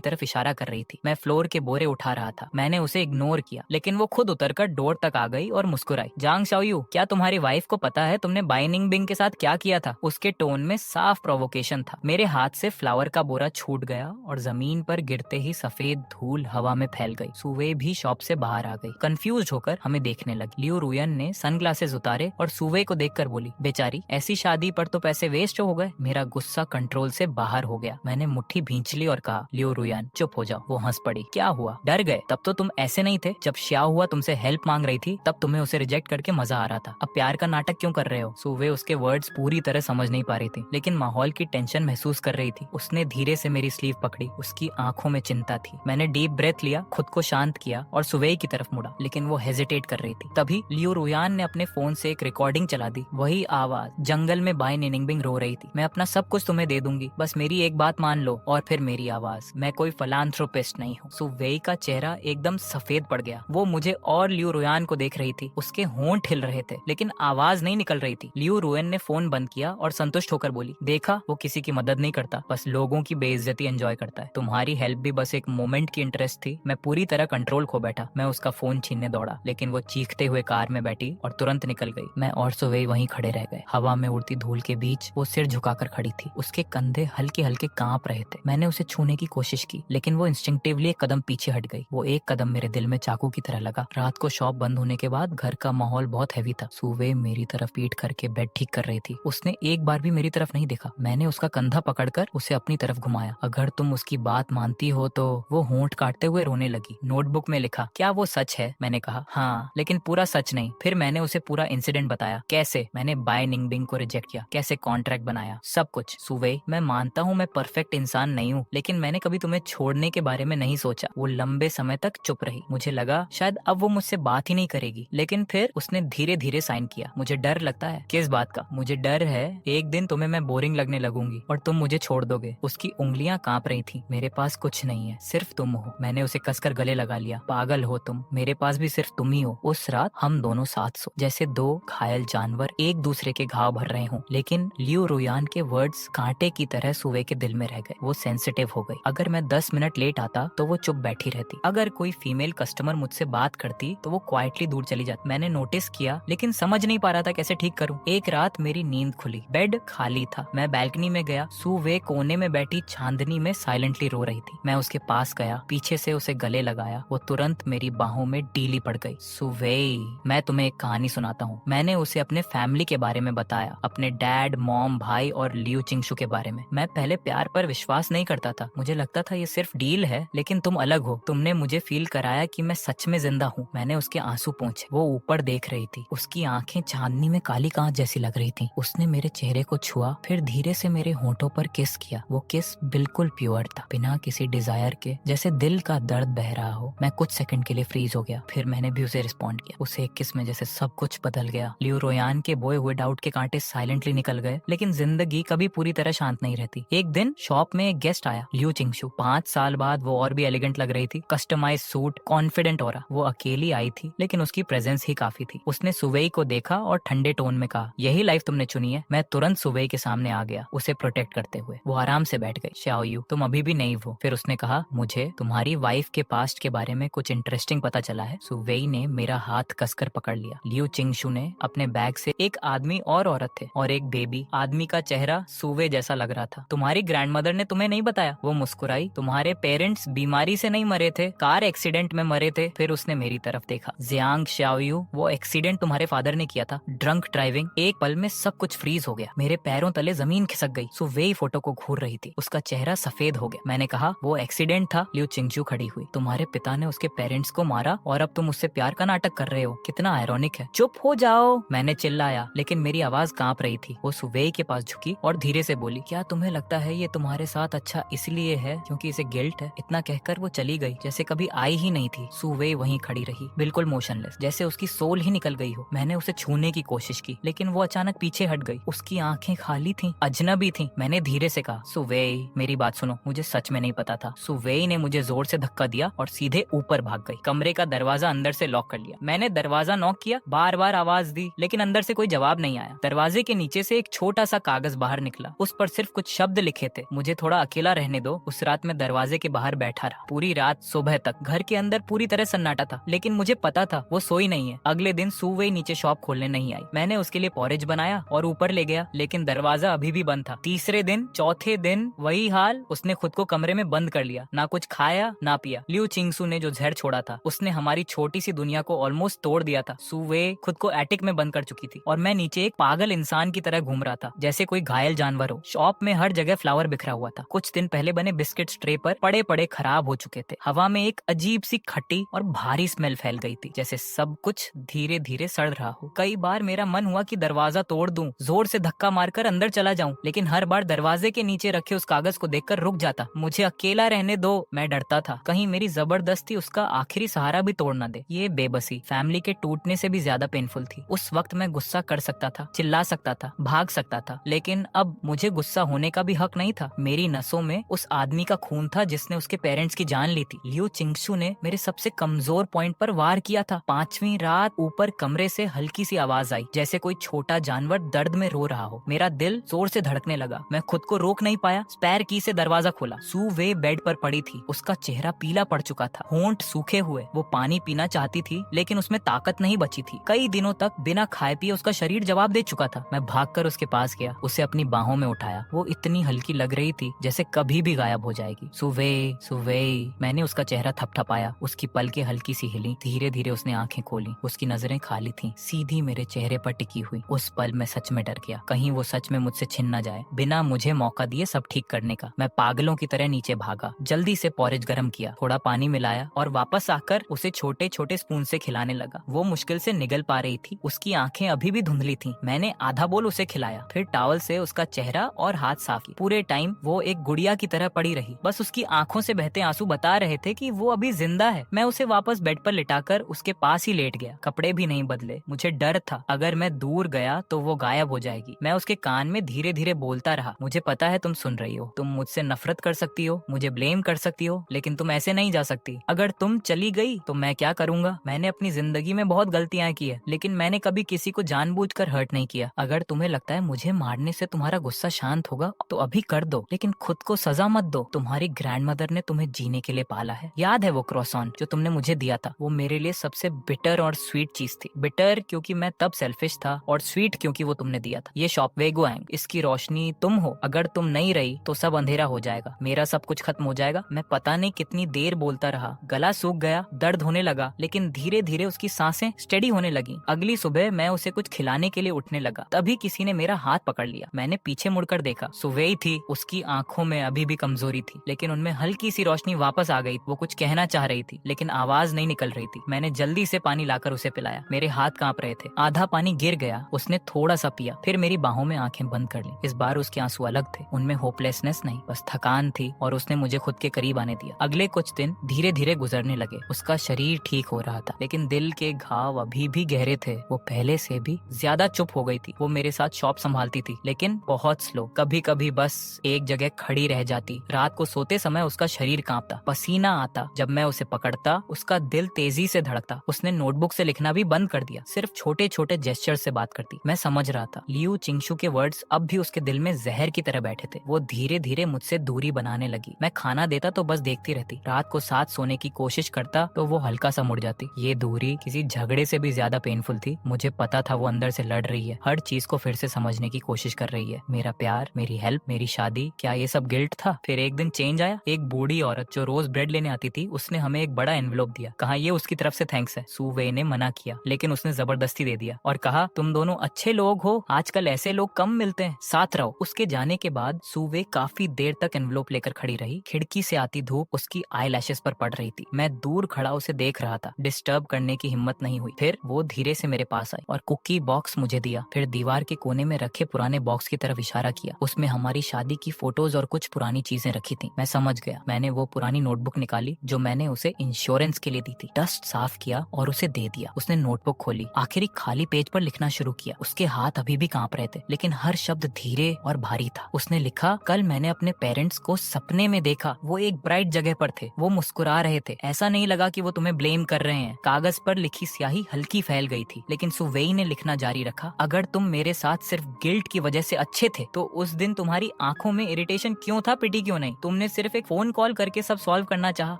तरफ इशारा कर रही थी। मैं फ्लोर के बोरे उठा रहा था। मैंने उसे इग्नोर किया, लेकिन वो खुद उतरकर डोर तक आ गई और मुस्कुराई। जांग शाओयू, क्या तुम्हारी वाइफ को पता है तुमने बाइनिंग बिंग के साथ क्या किया था? उसके टोन में साफ प्रोवोकेशन था। मेरे हाथ से फ्लावर का बोरा छूट गया और जमीन पर गिरते ही सफेद धूल हवा में फैल गई। सुवे भी शॉप से बाहर आ गई, कंफ्यूज होकर हमें देखने लगी। लियू रुयन ने सनग्लासेस उतारे और सुवे को देखकर बोली, बेचारी, ऐसी शादी पर तो पैसे वेस्ट हो गए। मेरा गुस्सा कंट्रोल से बाहर हो गया। मैंने मुट्ठी भींच ली और कहा, लियू रुयन चुप हो जाओ। वो हंस पड़ी। क्या हुआ? डर गए? तब तो तुम ऐसे नहीं थे। जब श्या हुआ तुमसे हेल्प मांग रही थी तब तुम्हें उसे रिजेक्ट करके मजा आ रहा था। अब प्यार का नाटक क्यों कर रहे हो? सुवे उसके वर्ड्स पूरी तरह समझ नहीं पा रही थी, लेकिन माहौल की टेंशन महसूस कर रही थी। उसने धीरे से मेरी स्लीव पकड़ी। उसकी आंखों में चिंता थी। मैंने डीप ब्रेथ लिया, खुद को शांत किया और सुवे की तरफ मुड़ा, लेकिन वो हेजिटेट कर रही थी। तभी लियू रुयान ने अपने फोन से एक रिकॉर्डिंग चला दी। वही आवाज, जंगल में बाय निनिंगबिंग रो रही थी, मैं अपना सब कुछ तुम्हें दे दूंगी, बस मेरी एक बात मान लो। और फिर मेरी आवाज, मैं कोई फिलांथ्रोपिस्ट नहीं हूँ। सुवे का चेहरा एकदम सफेद पड़ गया। वो मुझे और लियू रुयान को देख रही थी। उसके होंठ हिल रहे थे, लेकिन आवाज नहीं निकल रही थी। लियू रुयन ने फोन बंद किया और संतुष्ट होकर बोली, देखा, वो किसी की मदद नहीं करता, बस लोगों की बेइज्जती एंजॉय करता है। तुम्हारी हेल्प भी बस एक मोमेंट की इंटरेस्ट थी। मैं पूरी तरह कंट्रोल खो बैठा। मैं उसका फोन छीनने दौड़ा, लेकिन वो चीखते हुए कार में बैठी और तुरंत निकल गई। मैं और सुवे वहीं खड़े रह गए। हवा में उड़ती धूल के बीच वो सिर झुकाकर खड़ी थी। उसके कंधे हल्के हल्के कांप रहे थे। मैंने उसे छूने की कोशिश की, लेकिन वो इंस्टिंक्टिवली एक कदम पीछे हट गई। वो एक कदम मेरे दिल में चाकू की तरह लगा। रात को शॉप बंद होने के बाद घर का माहौल बहुत हैवी था। सुवे मेरी तरफ पीठ करके बेड ठीक कर रही थी। उसने एक बार भी मेरी तरफ नहीं देखा। मैंने उसका कंधा पकड़कर उसे अपनी तरफ घुमाया। अगर तुम उसकी बात मानती हो तो। वो होंठ काटते हुए रोने लगी। नोटबुक में लिखा, क्या वो सच है? मैंने कहा, हाँ, लेकिन पूरा सच नहीं। फिर मैंने उसे पूरा इंसिडेंट बताया, कैसे मैंने बाय निंगबिंग को रिजेक्ट किया, कैसे कॉन्ट्रैक्ट बनाया, सब कुछ। सुवे, मैं मानता हूँ मैं परफेक्ट इंसान नहीं हूँ, लेकिन मैंने कभी तुम्हें छोड़ने के बारे में नहीं सोचा। वो लंबे समय तक चुप रही। मुझे लगा शायद अब वो मुझसे बात ही नहीं करेगी, लेकिन फिर उसने धीरे धीरे साइन किया। मुझे डर लगता है। किस बात का? मुझे डर है एक दिन तुम्हें मैं बोरिंग लगने लगूंगी और तुम मुझे छोड़ दोगे। उसकी उंगलियां कांप रही थी। मेरे पास कुछ नहीं है, सिर्फ तुम हो। मैंने उसे कसकर गले लगा लिया। पागल हो तुम, मेरे पास भी सिर्फ तुम ही हो। उस रात हम दोनों साथ सो, जैसे दो घायल जानवर एक दूसरे के घाव भर रहे हों। लेकिन लियू रुयान के वर्ड्स कांटे की तरह सुवे के दिल में रह गए। वो सेंसिटिव हो गई। अगर मैं 10 मिनट लेट आता तो वो चुप बैठी रहती। अगर कोई फीमेल कस्टमर मुझसे बात करती तो वो क्वाइटली दूर चली जाती। मैंने नोटिस किया, लेकिन समझ नहीं पा रहा था कैसे ठीक करूं। एक रात मेरी नींद खुली, बेड खाली था। मैं बालकनी में गया। सुवे कोने में बैठी चांदनी में साइलेंटली रो रही थी। मैं उसके पास गया, पीछे से उसे गले लगाया। वो तुरंत मेरी बाहों में डीली पड़ गई। सुवे, मैं तुम्हें एक कहानी सुनाता हूँ। मैंने उसे अपने फैमिली के बारे में बताया, अपने डैड, मॉम, भाई और लियू चिंगशु के बारे में। मैं पहले प्यार पर विश्वास नहीं करता था। मुझे लगता था ये सिर्फ डील है, लेकिन तुम अलग हो। तुमने मुझे फील कराया कि मैं सच में जिंदा हूँ। मैंने उसके आंसू पोंछे। वो ऊपर देख रही थी। उसकी आंखें चांदनी में काली कांच जैसी लग रही थी। उसने मेरे चेहरे को छुआ, फिर धीरे से मेरे होंठों पर किस किया। वो किस बिल्कुल प्योर था, बिना किसी डिजायर के, जैसे दिल का दर्द बह रहा हो। मैं कुछ सेकंड के लिए फ्रीज हो गया, फिर मैंने भी उसे रिस्पॉन्ड किया। उसे एक किस में जैसे सब कुछ बदल गया। लियू रोयान के बोए हुए डाउट के कांटे साइलेंटली निकल गए, लेकिन जिंदगी कभी पूरी तरह शांत नहीं रहती। एक दिन शॉप में एक गेस्ट आया, लियू चिंगशु। 5 साल बाद वो और भी एलिगेंट लग रही थी। कस्टमाइज सूट, कॉन्फिडेंट हो रहा। वो अकेली आई थी, लेकिन उसकी प्रेजेंस ही काफी थी। उसने सुवेई को देखा और ठंडे टोन में कहा, यही लाइफ तुमने चुनी है। मैं तुरंत सुवेई के सामने आ गया, उसे प्रोटेक्ट करते हुए। वो आराम से बैठ गई। शाओयू, तुम अभी भी नहीं हो। फिर उसने कहा, मुझे तुम्हारी वाइफ के पास्ट के बारे में कुछ इंटरेस्टिंग पता चला है। सुवेई ने मेरा हाथ कसकर पकड़ लिया। लियू चिंगशु ने अपने बैग से एक आदमी और औरत थे और एक बेबी। आदमी का चेहरा सुवे जैसा लग रहा था। तुम्हारी ग्रैंडमदर ने तुम्हें नहीं बताया? वो मुस्कुराई। तुम्हारे पेरेंट्स बीमारी से नहीं मरे थे, कार एक्सीडेंट में मरे थे। फिर उसने मेरी तरफ देखा। जियांग शाओयू, वो एक्सीडेंट तुम्हारे फादर ने किया था, ड्रंक ड्राइविंग। एक पल में सब कुछ फ्रीज हो गया। मेरे पैरों तले जमीन खिसक गई। सुवेई फोटो को घूर रही थी। उसका चेहरा सफेद हो गया। मैंने कहा, वो एक्सीडेंट था। लियू चिंगशु खड़ी हुई। तुम्हारे पिता ने उसके पेरेंट्स को मारा और अब तुम उससे प्यार का नाटक कर रहे हो। कितना आयरॉनिक है। चुप हो जाओ, मैंने चिल्लाया, लेकिन मेरी आवाज कांप रही थी। वो सुवेई के पास झुकी और धीरे से बोली, क्या तुम्हें लगता है ये तुम्हारे साथ अच्छा इसलिए है क्योंकि इसे गिल्ट है? इतना कहकर वो चली गई जैसे कभी आई ही नहीं थी। सुवे वहीं खड़ी रही, बिल्कुल मोशनलेस, जैसे उसकी सोल ही निकल गई हो। मैंने उसे छूने की कोशिश की लेकिन वो अचानक पीछे हट गई। उसकी आंखें खाली थीं, अजनबी थीं। मैंने धीरे से कहा, सुवे मेरी बात सुनो, मुझे सच में नहीं पता था। सुवे ने मुझे जोर से धक्का दिया और सीधे ऊपर भाग गई। कमरे का दरवाजा अंदर से लॉक कर लिया। मैंने दरवाजा नॉक किया, बार बार आवाज दी लेकिन अंदर से कोई जवाब नहीं आया। दरवाजे के नीचे से एक छोटा सा कागज बाहर निकला, उस पर सिर्फ कुछ शब्द लिखे थे, मुझे थोड़ा अकेला रहने दो। उस रात मैं दरवाजे के बाहर बैठा रहा, पूरी रात सुबह तक। घर के अंदर पूरी तरह सन्नाटा था लेकिन मुझे पता था वो सोई नहीं है। अगले दिन सुवे नीचे शॉप खोलने नहीं आई। मैंने उसके लिए पॉरेज बनाया और ऊपर ले गया लेकिन दरवाजा अभी भी बंद था। तीसरे दिन, चौथे दिन वही हाल। उसने खुद को कमरे में बंद कर लिया, ना कुछ खाया ना पिया। लियू चिंगसू ने जो जहर छोड़ा था उसने हमारी छोटी सी दुनिया को ऑलमोस्ट तोड़ दिया था। सुवे खुद को एटिक में बंद कर चुकी थी और मैं नीचे एक पागल इंसान की तरह घूम रहा था, जैसे कोई घायल जानवर हो। शॉप में हर जगह फ्लावर बिखरा हुआ था, कुछ दिन पहले बने बिस्किट ट्रे पर पड़े पड़े खराब हो चुके थे। हवा में एक अजीब सी खट्टी और भारी स्मेल फैल गई थी, जैसे सब कुछ धीरे धीरे सड़ रहा हो। कई बार मेरा मन हुआ कि दरवाजा तोड़ दूं, जोर से धक्का मारकर अंदर चला जाऊं, लेकिन हर बार दरवाजे के नीचे रखे उस कागज को देखकर रुक जाता। मुझे अकेला रहने दो, मैं डरता था कहीं मेरी जबरदस्ती उसका आखिरी सहारा भी तोड़ ना दे। ये बेबसी फैमिली के टूटने से भी ज्यादा पेनफुल थी। उस वक्त मैं गुस्सा कर सकता था, चिल्ला सकता था, भाग सकता था, लेकिन अब मुझे गुस्सा होने का भी हक नहीं था। मेरी नसों में उस आदमी का खून था जिसने उसके पेरेंट्स की जान ली थी। लियू चिंगसू ने मेरे सबसे कमजोर पॉइंट पर वार किया था। 5वीं रात ऊपर कमरे से हल्की सी आवाज आई, जैसे कोई छोटा जानवर दर्द में रो रहा हो। मेरा दिल जोर से धड़कने लगा। मैं खुद को रोक नहीं पाया। स्पेयर की से दरवाजा खोला। सुवे बेड पर पड़ी थी, उसका चेहरा पीला पड़ चुका था, होंठ सूखे हुए। वो पानी पीना चाहती थी लेकिन उसमें ताकत नहीं बची थी। कई दिनों तक बिना खाए पिए उसका शरीर जवाब दे चुका था। मैं भागकर उसके पास गया, उसे अपनी बाहों में उठाया। वो इतनी हल्की लग रही थी जैसे कभी भी गायब हो जाएगी। सुवे सुवे, मैंने उसका चेहरा थपथपाया। उसकी पलकें हल्की सी हिली। धीरे धीरे उसने आंखें खोली। उसकी नजरें खाली थीं, सीधी मेरे चेहरे पर टिकी हुई। उस पल मैं सच में डर गया, कहीं वो सच में मुझसे छिन न जाए। बिना मुझे मौका दिए सब ठीक करने का मैं पागलों की तरह नीचे भागा। जल्दी से पॉरेज गर्म किया, थोड़ा पानी मिलाया और वापस आकर उसे छोटे छोटे स्पून से खिलाने लगा। वो मुश्किल से निगल पा रही थी, उसकी आंखें अभी भी धुंधली थीं। मैंने आधा बोल उसे खिलाया, फिर टॉवल से उसका चेहरा और हाथ साफ किए। पूरे टाइम वो एक गुड़िया की तरह पड़ी रही, बस उसकी आंखों से बहते आंसू बता रहे थे कि वो अभी जिंदा है। मैं उसे वापस बेड पर लिटाकर उसके पास ही लेट गया। कपड़े भी नहीं बदले। मुझे डर था अगर मैं दूर गया तो वो गायब हो जाएगी। मैं उसके कान में धीरे धीरे बोलता रहा, मुझे पता है तुम सुन रही हो, तुम मुझसे नफरत कर सकती हो, मुझे ब्लेम कर सकती हो, लेकिन तुम ऐसे नहीं जा सकती। अगर तुम चली गई तो मैं क्या करूंगा? मैंने अपनी जिंदगी में बहुत गलतियां की है लेकिन मैंने कभी किसी को जानबूझकर हर्ट नहीं किया। अगर तुम्हें लगता है मुझे मारने से तुम्हारा गुस्सा शांत होगा तो अभी कर दो, लेकिन खुद को सजा मत दो। तुम्हारी ग्रैंडमदर ने तुम्हें जीने के लिए पाला है। याद है वो क्रॉसॉन जो तुमने मुझे दिया था? वो मेरे लिए सबसे बिटर और स्वीट चीज थी। बिटर क्योंकि मैं तब सेल्फिश था और स्वीट क्योंकि वो तुमने दिया था। ये शॉप वेगोएंग, इसकी रोशनी तुम हो। अगर तुम नहीं रही तो सब अंधेरा हो जाएगा, मेरा सब कुछ खत्म हो जाएगा। मैं पता नहीं कितनी देर बोलता रहा, गला सूख गया, दर्द होने लगा, लेकिन धीरे धीरे उसकी सांसें स्टेडी होने लगी। अगली सुबह मैं उसे कुछ खिलाने के लिए उठने लगा, तभी किसी ने मेरा हाथ पकड़ लिया। मैंने पीछे मुड़कर देखा, सुवेई थी। उसकी आंखों में अभी भी कमजोरी थी लेकिन उनमें हल्की सी रोशनी वापस आ गई। वो कुछ कहना चाह रही थी लेकिन आवाज नहीं निकल रही थी। मैंने जल्दी से पानी लाकर उसे पिलाया। मेरे हाथ कांप रहे थे। आधा पानी गिर गया। उसने थोड़ा सा पिया, फिर मेरी बाहों में आंखें बंद कर ली। इस बार उसके आंसू अलग थे, उनमें होपलेसनेस नहीं, बस थकान थी और उसने मुझे खुद के करीब आने दिया। अगले कुछ दिन धीरे धीरे गुजरने लगे। उसका शरीर ठीक हो रहा था लेकिन दिल के घाव अभी भी गहरे थे। वो पहले से भी ज्यादा चुप हो गई थी। वो मेरे साथ शॉप संभालती थी लेकिन बहुत स्लो, कभी कभी बस एक जगह खड़ी रह जाती। रात को सोते समय उसका शरीर कांपता, पसीना आता। जब मैं उसे पकड़ता उसका दिल तेजी से धड़कता। उसने नोटबुक से लिखना भी बंद कर दिया, सिर्फ छोटे छोटे जेस्चर से बात करती। मैं समझ रहा था लियू चिंगसू के वर्ड्स अब भी उसके दिल में जहर की तरह बैठे थे। वो धीरे धीरे मुझसे दूरी बनाने लगी। मैं खाना देता तो बस देखती रहती। रात को साथ सोने की कोशिश करता तो वो हल्का सा मुड़ जाती। ये दूरी किसी झगड़े से भी ज्यादा पेनफुल थी। मुझे पता था वो अंदर से लड़ रही है, हर चीज को फिर से समझने की कोशिश कर रही है। मेरा प्यार, मेरी हेल्प, मेरी शादी, क्या ये सब गिल्ट था? फिर एक दिन चेंज आया। एक बूढ़ी औरत जो रोज ब्रेड लेने आती थी, उसने हमें एक बड़ा एनवेलोप दिया। कहा ये उसकी तरफ से थैंक्स है। सुवे ने मना किया लेकिन उसने जबरदस्ती दे दिया और कहा तुम दोनों अच्छे लोग हो, आजकल ऐसे लोग कम मिलते हैं, साथ रहो। उसके जाने के बाद सुवे काफी देर तक एनवेलोप लेकर खड़ी रही। खिड़की से आती धूप उसकी आई लैशेस पर पड़ रही थी। मैं दूर खड़ा उसे देख रहा था। डिस्टर्ब करने की हिम्मत नहीं हुई। फिर वो धीरे से मेरे पास आई और कुकी बॉक्स मुझे दिया। फिर दीवार के कोने में रखे के पुराने बॉक्स की तरफ इशारा किया। उसमें हमारी शादी की फोटोज और कुछ पुरानी चीजें रखी थी। मैं समझ गया। मैंने वो पुरानी नोटबुक निकाली जो मैंने उसे इंश्योरेंस के लिए दी थी, डस्ट साफ किया और उसे दे दिया। उसने नोटबुक खोली, आखिरी खाली पेज पर लिखना शुरू किया। उसके हाथ अभी भी कांप रहे थे, लेकिन हर शब्द धीरे और भारी था। उसने लिखा, कल मैंने अपने पेरेंट्स को सपने में देखा। वो एक ब्राइट जगह पर थे, वो मुस्कुरा रहे थे। ऐसा नहीं लगा कि वो तुम्हें ब्लेम कर रहे हैं। कागज पर लिखी स्याही हल्की फैल गई थी, लेकिन सुवेई ने लिखना जारी रखा, अगर तुम मेरे साथ सिर्फ गिल्ट की वजह से अच्छे थे तो उस दिन तुम्हारी आंखों में इरिटेशन क्यों था, पिटी क्यों नहीं? तुमने सिर्फ एक फोन कॉल करके सब सॉल्व करना चाहा।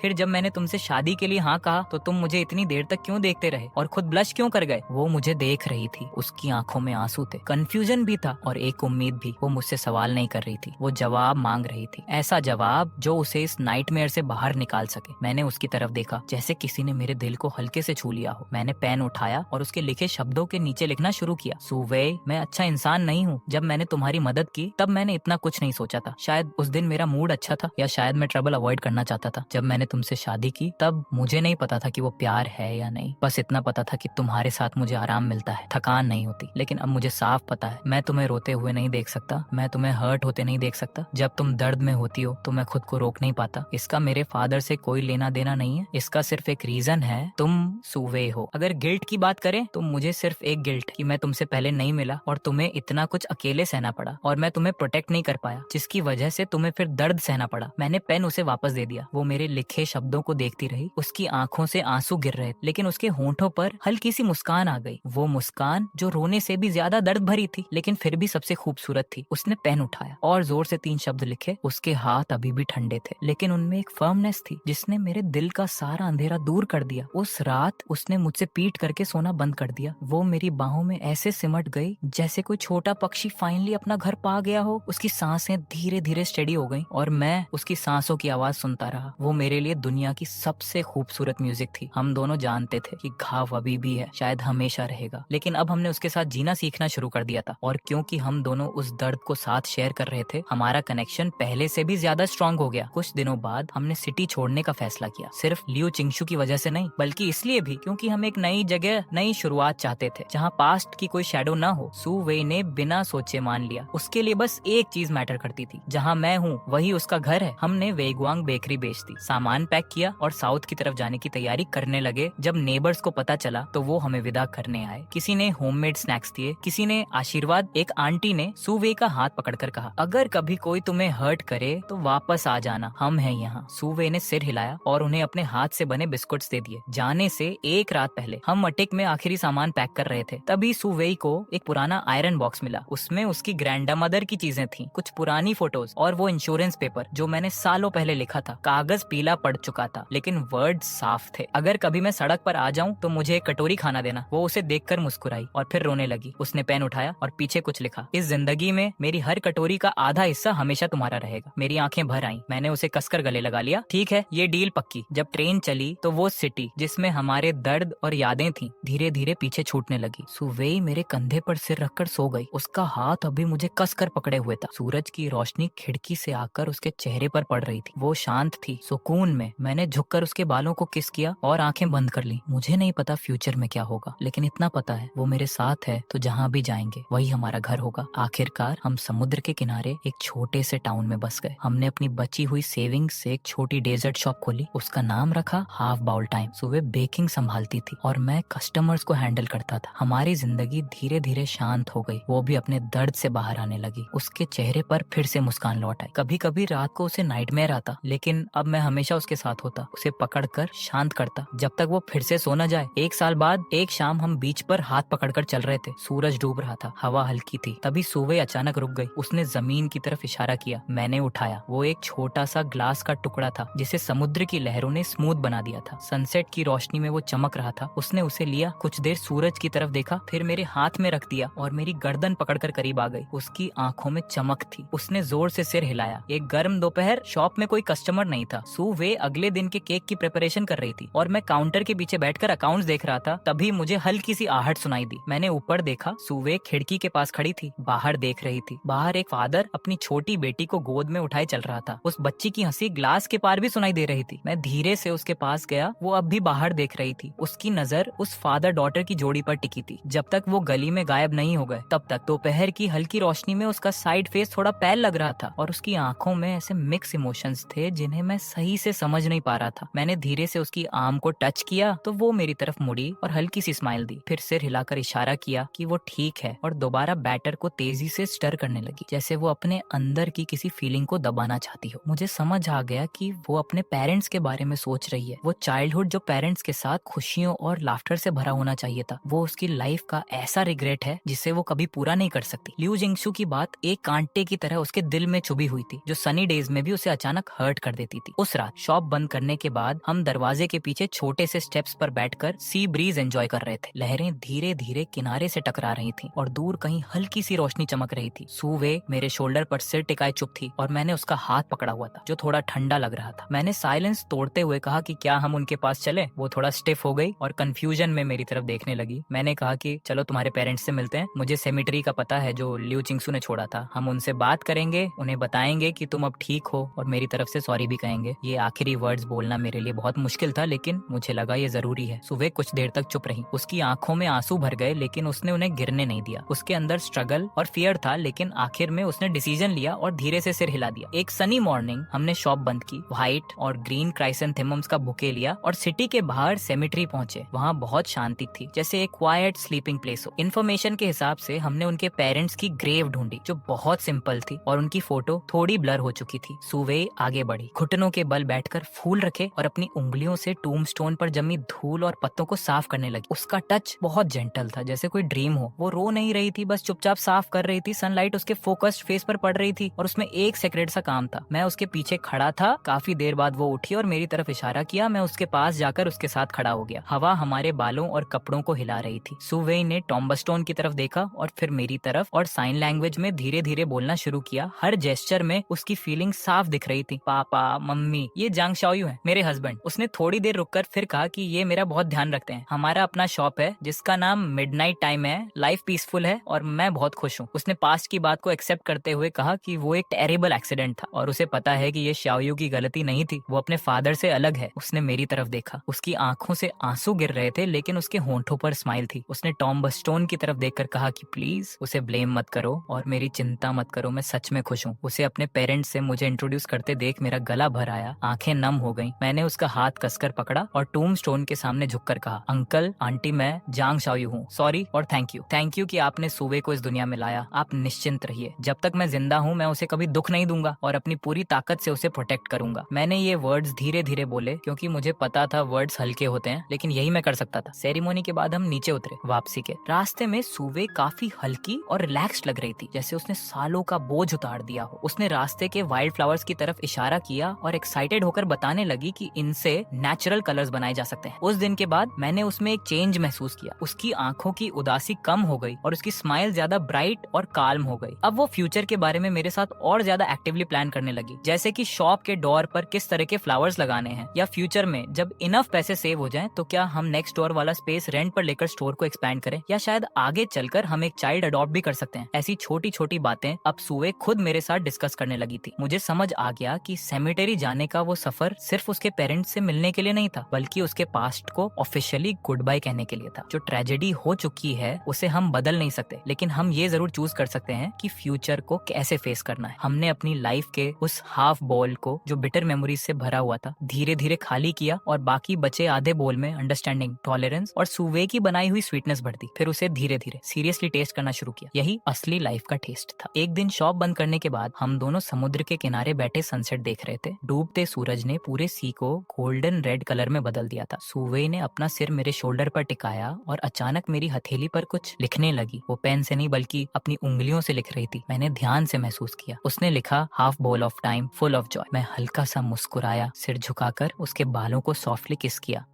फिर जब मैंने तुमसे शादी के लिए हाँ कहा तो तुम मुझे इतनी देर तक क्यों देखते रहे और खुद ब्लश क्यों कर गए? वो मुझे देख रही थी, उसकी आंखों में आंसू थे, कंफ्यूजन भी था और एक उम्मीद भी। वो मुझसे सवाल नहीं कर रही थी, वो जवाब मांग रही थी, ऐसा जवाब जो उसे इस नाइटमेयर से बाहर निकाल सके। मैंने उसकी तरफ देखा जैसे किसी ने मेरे दिल को हल्के से छू लिया हो। मैंने पेन उठाया और उसके लिखे शब्दों के नीचे लिखना शुरू किया। सुवेई, मैं अच्छा इंसान नहीं हूँ। जब मैंने तुम्हारी मदद की तब मैंने इतना कुछ नहीं सोचा था। शायद उस दिन मेरा मूड अच्छा था या शायद मैं ट्रबल अवॉइड करना चाहता था। जब मैंने तुमसे शादी की तब मुझे नहीं पता था कि वो प्यार है या नहीं। बस इतना पता था कि तुम्हारे साथ मुझे आराम मिलता है, थकान नहीं होती। लेकिन अब मुझे साफ पता है, मैं तुम्हें रोते हुए नहीं देख सकता, मैं तुम्हें हर्ट होते नहीं देख सकता। जब तुम दर्द में होती हो तो मैं खुद को रोक नहीं पाता। इसका मेरे फादर से कोई लेना देना नहीं है। इसका सिर्फ एक रीजन है, तुम सुवेई हो। अगर गिल्ट की बात करें तो मुझे सिर्फ एक गिल्ट कि मैं तुमसे पहले नहीं मिला और तुम्हें इतना कुछ अकेले सहना पड़ा और मैं तुम्हें प्रोटेक्ट नहीं कर पाया, जिसकी वजह से तुम्हें फिर दर्द सहना पड़ा। मैंने पेन उसे वापस दे दिया। वो मेरे लिखे शब्दों को देखती रही। उसकी आंखों से आंसू गिर रहे, लेकिन उसके होंठों पर हल्की सी मुस्कान आ गई। वो मुस्कान जो रोने से भी ज्यादा दर्द भरी थी, लेकिन फिर भी सबसे खूबसूरत थी। उसने पेन उठाया और जोर से 3 शब्द लिखे। उसके हाथ अभी भी ठंडे थे, लेकिन उनमें एक फर्मनेस थी जिसने मेरे दिल का सारा अंधेरा दूर कर दिया। उस रात उसने मुझसे पीट करके सोना बंद कर दिया। वो मेरी बाहों में ऐसे सिमट गई जैसे कोई छोटा पक्षी फाइनली अपना घर पा गया हो। उसकी सांसें धीरे धीरे स्टेडी हो गईं और मैं उसकी सांसों की आवाज सुनता रहा। वो मेरे लिए दुनिया की सबसे खूबसूरत म्यूजिक थी। हम दोनों जानते थे कि घाव अभी भी है, शायद हमेशा रहेगा, लेकिन अब हमने उसके साथ जीना सीखना शुरू कर दिया था। और क्योंकि हम दोनों उस दर्द को साथ शेयर कर रहे थे, हमारा कनेक्शन पहले से भी ज्यादा स्ट्रांग हो गया। कुछ दिनों बाद हमने सिटी छोड़ने का फैसला किया, सिर्फ लियो चिंगशू की वजह से नहीं, बल्कि इसलिए भी क्योंकि हम एक नई जगह, नई शुरुआत चाहते थे जहाँ पास्ट की कोई शैडो ना हो। सुवेई ने बिना सोचे मान लिया। उसके लिए बस एक चीज मैटर करती थी, जहाँ मैं हूँ वही उसका घर है। हमने वेगवांग बेकरी बेच दी, सामान पैक किया और साउथ की तरफ जाने की तैयारी करने लगे। जब नेबर्स को पता चला तो वो हमें विदा करने आए। किसी ने होममेड स्नैक्स दिए, किसी ने आशीर्वाद। एक आंटी ने सुवेई का हाथ पकड़कर कहा, अगर कभी कोई तुम्हें हर्ट करे तो वापस आ जाना, हम हैं यहाँ। सुवेई ने सिर हिलाया और उन्हें अपने हाथ से बने बिस्कुट्स दे दिए। जाने से एक रात पहले हम अटेक में आखिरी सामान पैक कर रहे थे, तभी सुवेई को एक पुराना आयरन बॉक्स मिला। उसमें उसकी ग्रैंडमदर की चीजें थी, कुछ पुरानी फोटोज और वो इंश्योरेंस पेपर जो मैंने सालों पहले लिखा था। कागज पीला पड़ चुका था, लेकिन वर्ड साफ थे। अगर कभी मैं सड़क पर आ जाऊं तो मुझे एक कटोरी खाना देना। वो उसे देखकर मुस्कुराई और फिर रोने लगी। उसने पेन उठाया और पीछे कुछ लिखा, इस जिंदगी में मेरी हर कटोरी का आधा हिस्सा हमेशा तुम्हारा रहेगा। मेरी आंखें भर आईं। मैंने उसे कसकर गले लगा लिया। ठीक है, ये डील पक्की। जब ट्रेन चली तो वो सिटी जिसमें हमारे दर्द और यादें थी धीरे धीरे पीछे छूटने लगी। सुवेई मेरे कंधे पर सिर रखकर सो गई। उसका हाथ अभी मुझे कसकर पकड़े हुए था। सूरज की रोशनी खिड़की से आकर उसके चेहरे पर पड़ रही थी। वो शांत थी, सुकून में। मैंने झुककर उसके बालों को किस किया और आंखें बंद कर ली। मुझे नहीं पता फ्यूचर में क्या होगा, लेकिन इतना पता है वो मेरे साथ है तो जहाँ भी जाएंगे वही हमारा घर होगा। आखिरकार हम समुद्र के किनारे एक छोटे से टाउन में बस गए। हमने अपनी बची हुई सेविंग्स से एक छोटी डेजर्ट शॉप खोली। उसका नाम रखा हाफ बाउल टाइम। सुबह बेकिंग संभालती थी और मैं कस्टमर्स को हैंडल करता था। हमारी जिंदगी धीरे धीरे शांत हो गई। वो भी अपने दर्द से बाहर आने लगी। उसके चेहरे पर फिर से मुस्कान लौट आई। कभी कभी रात को उसे नाइटमेयर आता, लेकिन अब मैं हमेशा उसके साथ होता, उसे पकड़कर शांत करता जब तक वो फिर से सो न जाए। 1 साल बाद एक शाम हम बीच पर हाथ पकड़कर चल रहे थे। सूरज डूब रहा था, हवा हल्की थी। तभी सुवेई अचानक रुक गई। उसने जमीन की तरफ इशारा किया। मैंने उठाया। वो एक छोटा सा ग्लास का टुकड़ा था जिसे समुद्र की लहरों ने स्मूथ बना दिया था। सनसेट की रोशनी में वो चमक रहा था। उसने उसे लिया, कुछ देर सूरज की तरफ देखा, फिर मेरे हाथ में रख दिया और मेरी गर्दन पकड़कर करीब आ गई। उसकी आंखों में चमक थी। उसने जोर से सिर हिलाया। एक गर्म दोपहर, शॉप में कोई कस्टमर नहीं था। सुवेई अगले दिन के केक की प्रिपरेशन कर रही थी और मैं काउंटर के पीछे बैठकर अकाउंट्स देख रहा था। तभी मुझे हल्की सी आहट सुनाई दी। मैंने ऊपर देखा। सुवेई खिड़की के पास खड़ी थी, बाहर देख रही थी। बाहर एक फादर अपनी छोटी बेटी को गोद में उठाए चल रहा था। उस बच्ची की हंसी ग्लास के पार भी सुनाई दे रही थी। मैं धीरे से उसके पास गया। वो अब भी बाहर देख रही थी। उसकी नजर उस फादर डॉटर की जोड़ी पर टिकी थी। जब तक वो गली में गायब नहीं हो गए तब तक दोपहर की हल्की रोशनी में उसका साइड फेस थोड़ा पैल लग रहा था और उसकी आंखों में ऐसे मिक्स इमोशंस थे जिन्हें मैं सही से समझ नहीं पा रहा था। मैंने धीरे से उसकी आर्म को टच किया तो वो मेरी तरफ मुड़ी और हल्की सी स्माइल दी, फिर सिर हिलाकर इशारा किया कि वो ठीक है और दोबारा बैटर को तेजी से स्टर करने लगी, जैसे वो अपने अंदर की किसी फीलिंग को दबाना चाहती हो। मुझे समझ आ गया कि वो अपने पेरेंट्स के बारे में सोच रही है, वो चाइल्डहुड जो पेरेंट्स के साथ खुशियों और लाफ्टर से भरा होना चाहिए था, वो उसकी लाइफ का ऐसा रिग्रेट है जिसे वो कभी पूरा नहीं कर सकती। लिू जिंगशु की बात एक कांटे की तरह उसके दिल में चुभी हुई थी, जो सनी डेज में भी उसे अचानक हर्ट कर देती थी। उस रात शॉप बंद करने के बाद हम दरवाजे के पीछे छोटे से स्टेप्स पर बैठकर सी ब्रीज एंजॉय कर रहे थे। लहरें धीरे धीरे किनारे से टकरा रही थी और दूर कहीं हल्की सी रोशनी चमक रही थी। सुवे मेरे शोल्डर पर सिर टिकाए चुप थी और मैंने उसका हाथ पकड़ा हुआ था जो थोड़ा ठंडा लग रहा था। मैंने साइलेंस तोड़ते हुए कहा कि क्या हम उनके पास चले। वो थोड़ा स्टिफ हो गई और कंफ्यूजन में मेरी तरफ देखने लगी। मैंने कहा कि चलो तुम्हारे पेरेंट्स से मिलते हैं, मुझे सेमेट्री का पता है जो लिू चिंगसू ने छोड़ा था, हम उनसे बात करेंगे, उन्हें बताएंगे कि तुम अब ठीक हो और मेरी तरफ से सॉरी भी कहेंगे। ये आखिरी वर्ड्स बोलना मेरे लिए बहुत मुश्किल था, लेकिन मुझे लगा ये जरूरी है। सुबह कुछ देर तक चुप रही, उसकी आंखों में आंसू भर गए लेकिन उसने उन्हें गिरने नहीं दिया। उसके अंदर स्ट्रगल और फियर था, लेकिन आखिर में उसने डिसीजन लिया और धीरे से सिर हिला दिया। एक सनी मॉर्निंग हमने शॉप बंद की, व्हाइट और ग्रीन क्राइसेंथेमम्स का बुके लिया और सिटी के बाहर सेमेट्री पहुंचे। वहाँ बहुत शांति थी, जैसे एक क्वाइट स्लीपिंग प्लेस हो। इन्फॉर्मेशन के हिसाब से हमने उनके पेरेंट्स की ग्रेव ढूंढी जो बहुत सिंपल थी और उनकी फोटो थोड़ी ब्लर हो चुकी थी। सुवे आगे बढ़ी, घुटनों के बल बैठकर फूल रखे और अपनी उंगलियों से टूम्बस्टोन पर जमी धूल और पत्तों को साफ करने लगी। उसका टच बहुत जेंटल था, जैसे कोई ड्रीम हो। वो रो नहीं रही थी, बस चुपचाप साफ कर रही थी। सनलाइट उसके फोकस्ड फेस पर पड़ रही थी और उसमें एक सेक्रेट सा काम था। मैं उसके पीछे खड़ा था। काफी देर बाद वो उठी और मेरी तरफ इशारा किया। मैं उसके पास जाकर उसके साथ खड़ा हो गया। हवा हमारे बालों और कपड़ों को हिला रही थी। सुवे ने टॉम्बस्टोन की तरफ देखा और फिर मेरी तरफ और साइन लैंग्वेज में धीरे धीरे बोलना शुरू किया। हर जेस्चर में उसकी फीलिंग साफ दिख रही थी। पापा, मम्मी, ये जांग शाओयू है, मेरे हस्बैंड। उसने थोड़ी देर रुककर फिर कहा कि ये मेरा बहुत ध्यान रखते हैं। हमारा अपना शॉप है जिसका नाम मिडनाइट टाइम है। लाइफ पीसफुल है और मैं बहुत खुश हूँ। उसने पास्ट की बात को एक्सेप्ट करते हुए कहा कि वो एक टेरिबल एक्सीडेंट था और उसे पता है कि ये शाओयू की गलती नहीं थी, वो अपने फादर से अलग है। उसने मेरी तरफ देखा, उसकी आंखों से आंसू गिर रहे थे लेकिन उसके होंठों पर स्माइल थी। उसने टॉम्बस्टोन की तरफ देखकर कहा कि प्लीज उसे ब्लेम मत करो और मेरी चिंता मत करो, मैं सच में खुश हूँ। उसे अपने पेरेंट्स से मुझे इंट्रोड्यूस करते देख मेरा गला भर आया, आंखें नम हो गईं। मैंने उसका हाथ कसकर पकड़ा और टूम्बस्टोन के सामने झुककर कहा, अंकल आंटी, मैं जांग शाओयू हूँ। सॉरी और थैंक यू कि आपने सुवे को इस दुनिया में लाया। आप निश्चिंत रहिए, जब तक मैं जिंदा हूँ मैं उसे कभी दुख नहीं दूंगा और अपनी पूरी ताकत से उसे प्रोटेक्ट करूंगा। मैंने ये वर्ड्स धीरे धीरे बोले क्योंकि मुझे पता था वर्ड्स हल्के होते हैं, लेकिन यही मैं कर सकता था। सेरेमनी के बाद हम नीचे उतरे। वापसी के रास्ते में सुवे काफी हल्की और रिलैक्स्ड लग रही थी, जैसे उसने सालों का बोझ उतार दिया हो। उसने रास्ते के वाइल्ड फ्लावर्स की तरफ इशारा किया और एक्साइटेड होकर बताने लगी कि इनसे नेचुरल कलर्स बनाए जा सकते हैं। उस दिन के बाद मैंने उसमें एक चेंज महसूस किया। उसकी आंखों की उदासी कम हो गई और उसकी स्माइल ज्यादा ब्राइट और काल्म हो गई। अब वो फ्यूचर के बारे में मेरे साथ और ज्यादा एक्टिवली प्लान करने लगी, जैसे कि शॉप के डोर पर किस तरह के फ्लावर्स लगाने हैं, या फ्यूचर में जब इनफ पैसे सेव हो जाएं तो क्या हम नेक्स्ट डोर वाला स्पेस रेंट पर लेकर स्टोर को एक्सपैंड करें, या शायद आगे चलकर हम एक चाइल्ड अडॉप्ट भी कर सकते हैं। ऐसी छोटी छोटी बातें अब सुवे खुद मेरे साथ डिस्कस करने लगी थी। मुझे समझ आ गया कि सेमेटेरी जाने का वो सफर सिर्फ उसके पेरेंट्स से मिलने के लिए नहीं था, बल्कि उसके पास्ट को ऑफिशियली गुड बाय कहने के लिए था। जो ट्रेजेडी हो चुकी है उसे हम बदल नहीं सकते, लेकिन हम ये जरूर चूज कर सकते हैं कि फ्यूचर को कैसे फेस करना है। हमने अपनी लाइफ के उस हाफ बॉल को जो बिटर मेमोरीज से भरा हुआ था धीरे धीरे खाली किया और बाकी बचे आधे बोल में अंडरस्टैंडिंग, टॉलरेंस और सुवे की बनाई हुई स्वीटनेस भर दी। फिर उसे धीरे धीरे सीरियसली टेस्ट करना शुरू किया। यही असली लाइफ का टेस्ट था। एक दिन शॉप बंद करने के बाद हम दोनों समुद्र के किनारे बैठे सनसेट देख रहे थे। डूबते सूरज ने पूरे सी को गोल्डन रेड कलर में बदल दिया था। सुवे ने अपना सिर मेरे शोल्डर पर टिकाया और अचानक मेरी हथेली पर कुछ लिखने लगी। वो पेन से नहीं बल्कि अपनी उंगलियों से लिख रही थी। मैंने ध्यान से महसूस किया। उसने लिखा, half ball of time full of Joy. मैं हल्का सा मुस्कुराया, सिर झुकाकर उसके बालों को सॉफ्टली किस किया।